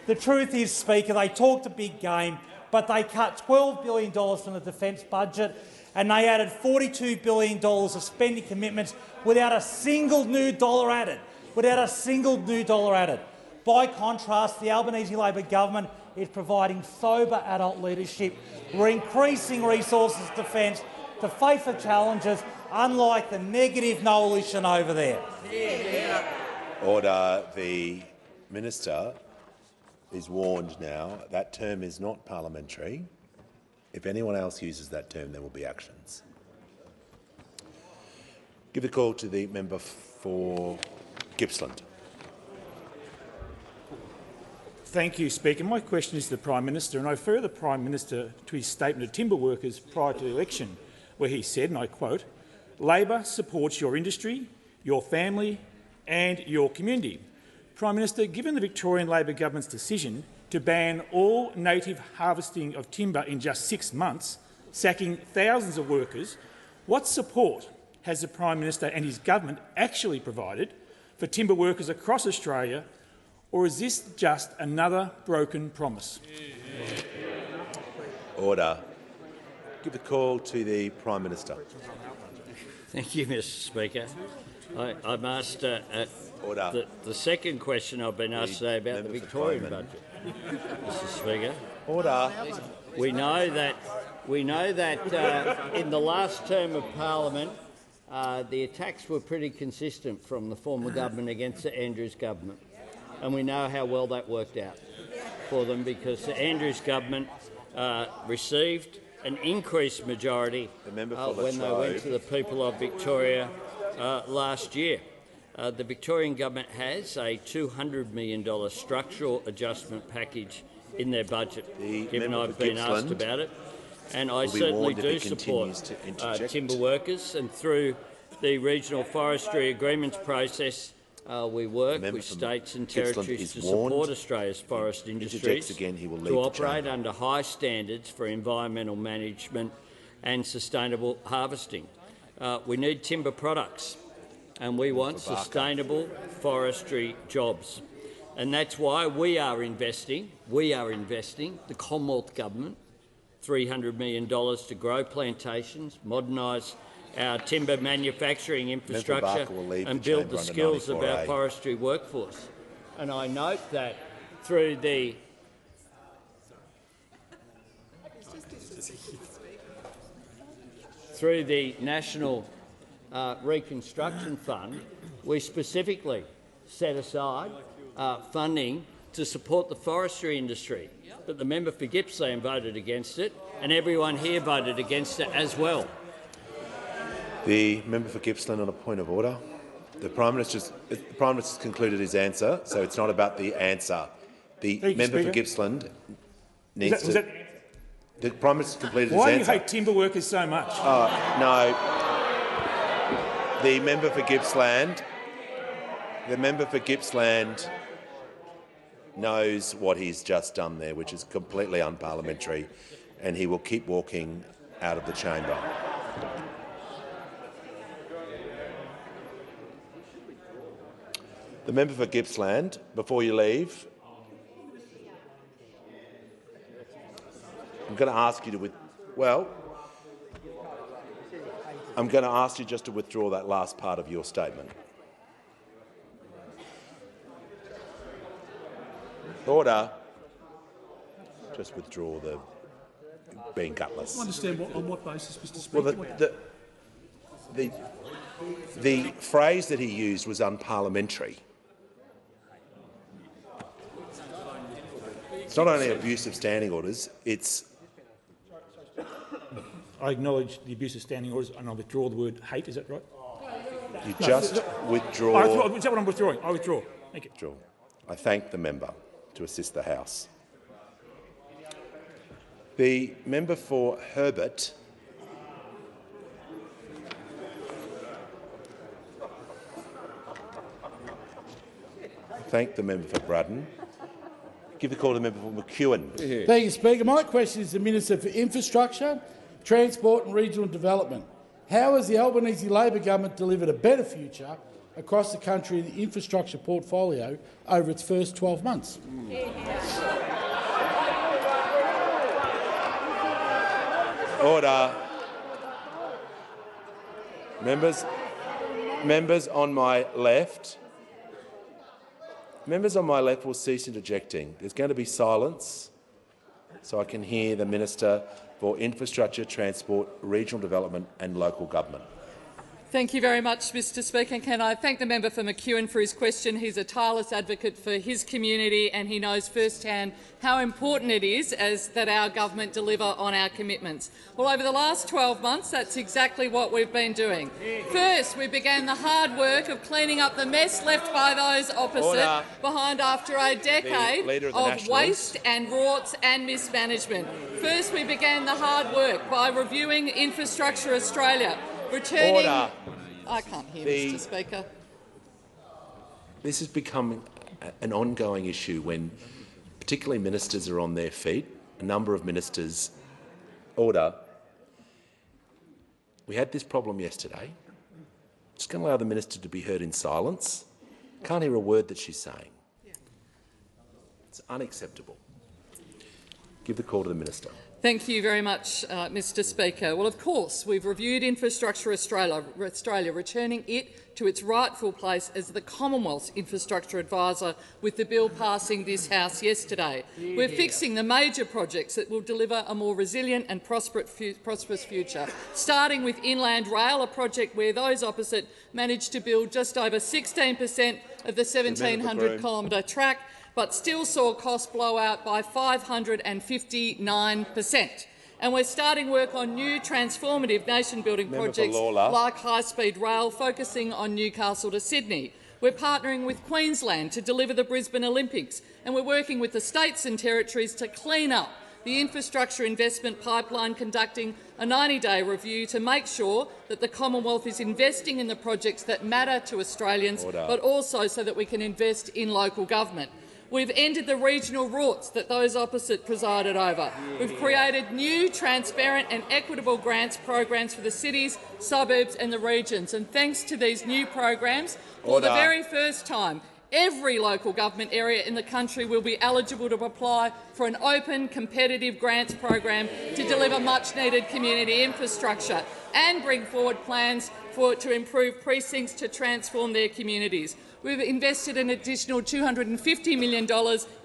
The truth is, Speaker, they talked a big game, but they cut $12 billion from the defence budget and they added $42 billion of spending commitments without a single new dollar added. Without a single new dollar added. By contrast, the Albanese Labor government is providing sober adult leadership. We're increasing resources to defence to face the challenges, unlike the negative coalition over there. Order. The minister is warned now that term is not parliamentary. If anyone else uses that term, there will be actions. Give the call to the member for Gippsland. Thank you, Speaker. My question is to the Prime Minister, and I refer the Prime Minister to his statement to timber workers prior to the election, where he said, and I quote, "Labor supports your industry your family and your community. Prime Minister, given the Victorian Labor government's decision to ban all native harvesting of timber in just 6 months, sacking thousands of workers, what support has the Prime Minister and his government actually provided for timber workers across Australia, or is this just another broken promise? Order. Give the call to the Prime Minister. Thank you, Mr Speaker. I'm asked the second question I've been asked today about the Victorian budget. Mr Speaker. Order. We know that in the last term of parliament, the attacks were pretty consistent from the former government against the Andrews government, and we know how well that worked out for them because the Andrews government received an increased majority when they went to the people of Victoria last year. The Victorian government has a $200 million structural adjustment package in their budget, given I've been asked about it. And I certainly do support timber workers, and through the regional forestry agreements process, we work with states and territories to support Australia's forest industries to operate under high standards for environmental management and sustainable harvesting. We need timber products, and we want sustainable forestry jobs. And that's why we are investing, the Commonwealth Government, $300 million to grow plantations, modernise our timber manufacturing infrastructure and build the skills of our forestry workforce. And I note that through the National Reconstruction Fund, we specifically set aside funding to support the forestry industry. But the member for Gippsland voted against it, and everyone here voted against it as well. The member for Gippsland on a point of order. The Prime Minister's concluded his answer, so it's not about the answer. The member for Gippsland needs to. The Prime Minister's completed his answer. Why do you hate timber workers so much? No. The member for Gippsland. The member for Gippsland knows what he's just done there, which is completely unparliamentary, and he will keep walking out of the chamber. The member for Gippsland, before you leave, I'm going to ask you to I'm going to ask you just to withdraw that last part of your statement. Order. Just withdraw the being gutless. I understand on what basis, Mr Speaker? Well, the phrase that he used was unparliamentary. It's not only abuse of standing orders, it's... I acknowledge the abuse of standing orders and I withdraw the word hate, is that right? You just withdraw... Is that what I'm withdrawing? I withdraw. Thank you. Withdraw. I thank the member to assist the House. The member for Herbert. Thank the member for Braddon. Give the call to the member for McEwen. Thank you, Speaker. My question is to the Minister for Infrastructure, Transport and Regional Development. How has the Albanese Labor government delivered a better future across the country in the infrastructure portfolio over its first 12 months? Order. Members on my left. Members on my left will cease interjecting. There's going to be silence so I can hear the Minister for Infrastructure, Transport, Regional Development and Local Government. Thank you very much, Mr Speaker. Can I thank the member for McEwen for his question. He's a tireless advocate for his community and he knows firsthand how important it is that our government deliver on our commitments. Well, over the last 12 months, that's exactly what we've been doing. First, we began the hard work of cleaning up the mess left by those opposite behind after a decade of waste and rorts and mismanagement. First, we began the hard work by reviewing Infrastructure Australia, returning I can't hear, Mr Speaker. This has become an ongoing issue when particularly ministers are on their feet. A number of ministers— Order. We had this problem yesterday. Just going to allow the minister to be heard in silence. Can't hear a word that she's saying. It's unacceptable. Give the call to the minister. Thank you very much, Mr Speaker. Well, of course, we've reviewed Infrastructure Australia, returning it to its rightful place as the Commonwealth's infrastructure advisor with the bill passing this House yesterday. We're fixing the major projects that will deliver a more resilient and prosperous future, starting with Inland Rail, a project where those opposite managed to build just over 16% of the 1,700-kilometre track, but still saw costs blow out by 559%. And we're starting work on new transformative nation-building projects like high-speed rail, focusing on Newcastle to Sydney. We're partnering with Queensland to deliver the Brisbane Olympics, and we're working with the states and territories to clean up the infrastructure investment pipeline, conducting a 90-day review to make sure that the Commonwealth is investing in the projects that matter to Australians, but also so that we can invest in local government. We've ended the regional rorts that those opposite presided over. We've created new, transparent and equitable grants programs for the cities, suburbs and the regions. And thanks to these new programs, for the very first time, every local government area in the country will be eligible to apply for an open, competitive grants program to deliver much-needed community infrastructure and bring forward plans to improve precincts to transform their communities. We've invested an additional $250 million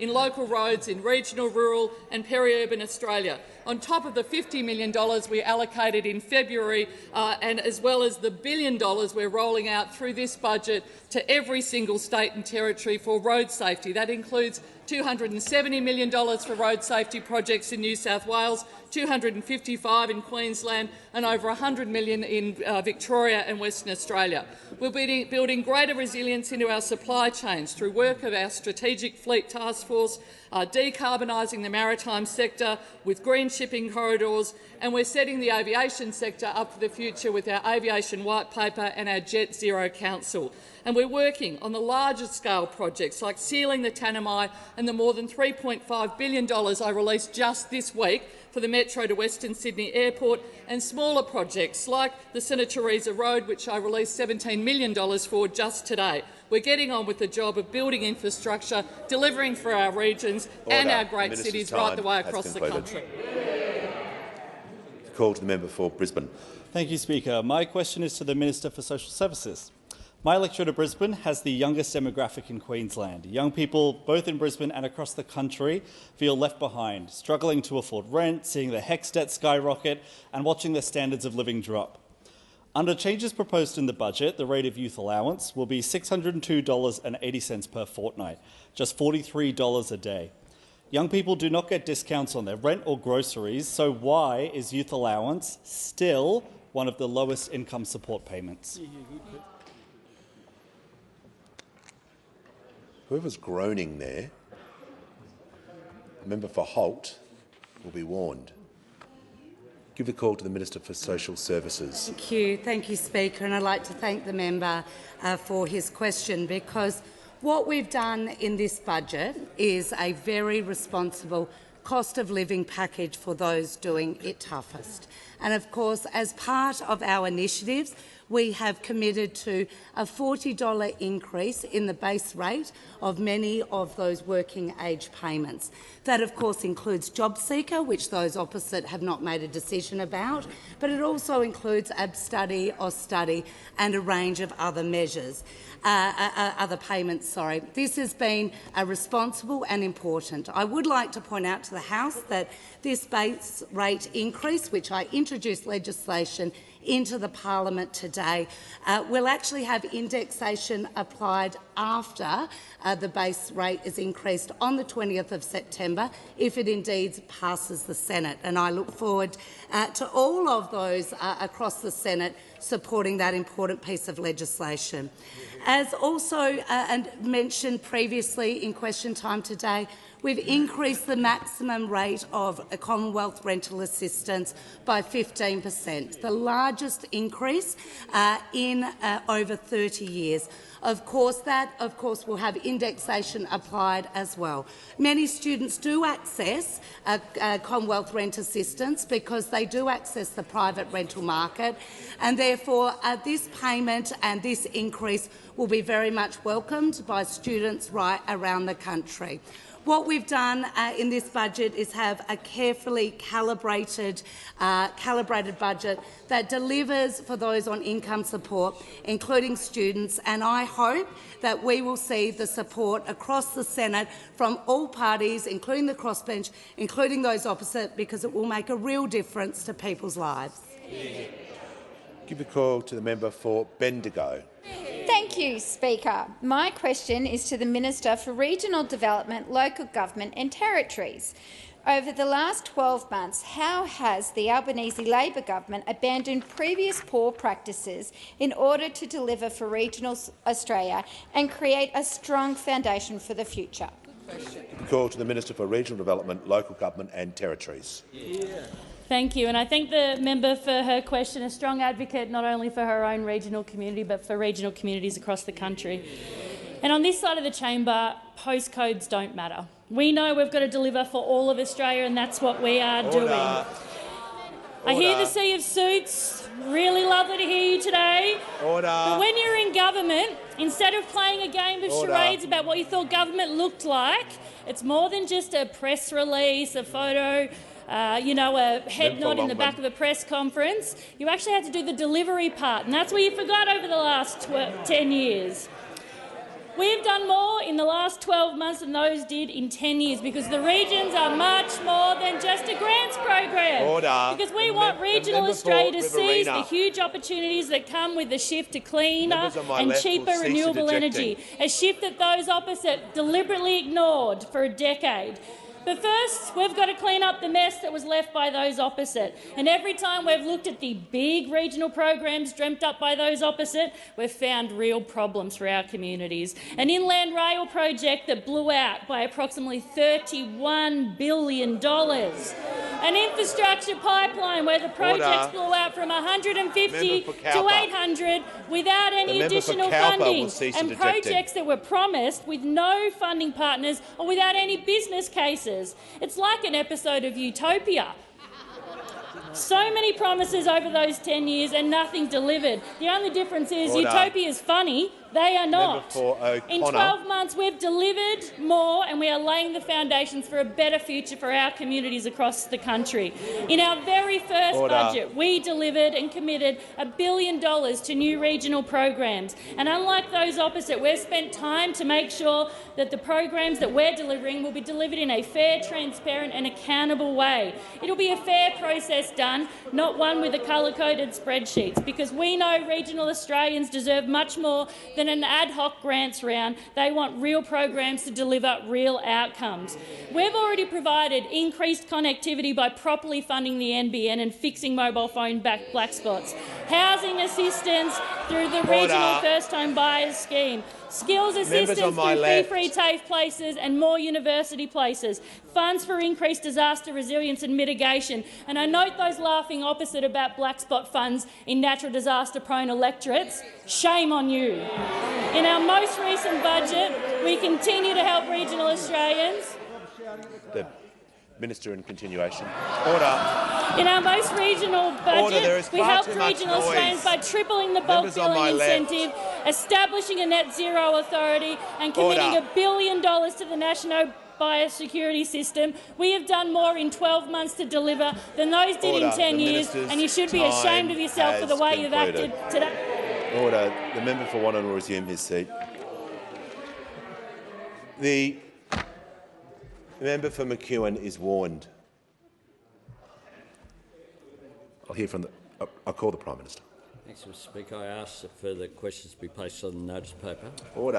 in local roads in regional, rural and peri-urban Australia, on top of the $50 million we allocated in February, and as well as the $1 billion we're rolling out through this budget to every single state and territory for road safety. That includes $270 million for road safety projects in New South Wales, $255 in Queensland and over $100 million in Victoria and Western Australia. We're building greater resilience into our supply chains through work of our Strategic Fleet Task Force, decarbonising the maritime sector with green shipping corridors, and we're setting the aviation sector up for the future with our Aviation White Paper and our Jet Zero Council. And we're working on the largest scale projects like sealing the Tanami and the more than $3.5 billion I released just this week for the Metro to Western Sydney Airport, and smaller projects like the Senator Teresa Road, which I released $17 million for just today. We're getting on with the job of building infrastructure, delivering for our regions and our great cities right the way across the country. Call to the member for Brisbane. Thank you, Speaker. My question is to the Minister for Social Services. My electorate of Brisbane has the youngest demographic in Queensland. Young people, both in Brisbane and across the country, feel left behind, struggling to afford rent, seeing their HECS debt skyrocket and watching their standards of living drop. Under changes proposed in the budget, the rate of youth allowance will be $602.80 per fortnight, just $43 a day. Young people do not get discounts on their rent or groceries, so why is youth allowance still one of the lowest income support payments? Whoever's groaning there, a member for Holt, will be warned. Give the call to the Minister for Social Services. Thank you, Speaker, and I'd like to thank the member for his question, because what we've done in this budget is a very responsible cost of living package for those doing it toughest. And of course, as part of our initiatives, we have committed to a $40 increase in the base rate of many of those working age payments. That of course includes JobSeeker, which those opposite have not made a decision about, but it also includes ABStudy, AusStudy and a range of other measures. Other payments, sorry. This has been responsible and important. I would like to point out to the House that this base rate increase, which I introduced legislation into the parliament today, will actually have indexation applied after the base rate is increased on the 20th of September, if it indeed passes the Senate. And I look forward to all of those across the Senate supporting that important piece of legislation. As also mentioned previously in question time today, We've increased the maximum rate of Commonwealth rental assistance by 15%, the largest increase in over 30 years. Of course, will have indexation applied as well. Many students do access Commonwealth rent assistance because they do access the private rental market, and therefore this payment and this increase will be very much welcomed by students right around the country. What we've done in this budget is have a carefully calibrated budget that delivers for those on income support, including students, and I hope that we will see the support across the Senate from all parties, including the crossbench, including those opposite, because it will make a real difference to people's lives. Give a call to the member for Bendigo. Thank you, Speaker. My question is to the Minister for Regional Development, Local Government and Territories. Over the last 12 months, how has the Albanese Labor government abandoned previous poor practices in order to deliver for regional Australia and create a strong foundation for the future? Give a call to the Minister for Regional Development, Local Government and Territories. Thank you, and I thank the member for her question, a strong advocate not only for her own regional community but for regional communities across the country. And on this side of the chamber, postcodes don't matter. We know we've got to deliver for all of Australia, and that's what we are doing. I hear the sea of suits. Really lovely to hear you today. But when you're in government, instead of playing a game of charades about what you thought government looked like, it's more than just a press release, a photo, a head nod in the back of a press conference. You actually had to do the delivery part, and that's what you forgot over the last 10 years. We've done more in the last 12 months than those did in 10 years because the regions are much more than just a grants program. Because we want regional Australia to seize the huge opportunities that come with the shift to cleaner and cheaper renewable energy, a shift that those opposite deliberately ignored for a decade. But first, we've got to clean up the mess that was left by those opposite. And every time we've looked at the big regional programs dreamt up by those opposite, we've found real problems for our communities. An inland rail project that blew out by approximately $31 billion. An infrastructure pipeline where the projects blew out from 150 to 800 without any additional funding, and projects that were promised with no funding partners or without any business cases. It's like an episode of Utopia. So many promises over those 10 years and nothing delivered. The only difference is Utopia is funny, they are not. In 12 months we've delivered more and we are laying the foundations for a better future for our communities across the country. In our very first budget, we delivered and committed $1 billion to new regional programs. And unlike those opposite, we've spent time to make sure that the programs that we're delivering will be delivered in a fair, transparent and accountable way. It'll be a fair process done, not one with the colour-coded spreadsheets, because we know regional Australians deserve much more than an ad hoc grants round. They want real programs to deliver real outcomes. We've already provided increased connectivity by properly funding the NBN and fixing mobile phone black spots, housing assistance through the regional first-home buyers scheme, skills assistance through fee-free TAFE places and more university places, funds for increased disaster resilience and mitigation. And I note those laughing opposite about black spot funds in natural disaster-prone electorates. Shame on you. In our most recent budget, we continue to help regional Australians. The Minister in continuation. In our most regional budget, we helped regional Australians by tripling the bulk billing incentive, establishing a net zero authority and committing $1 billion to the National Biosecurity System. We have done more in 12 months to deliver than those did in 10 years, and you should be ashamed of yourself for the way you've acted today. Order. The member for Wannon will resume his seat. The member for McEwen is warned. I'll hear from the. I'll call the Prime Minister. Thanks, Mr. Speaker. I ask that further questions be placed on the notice paper. Order.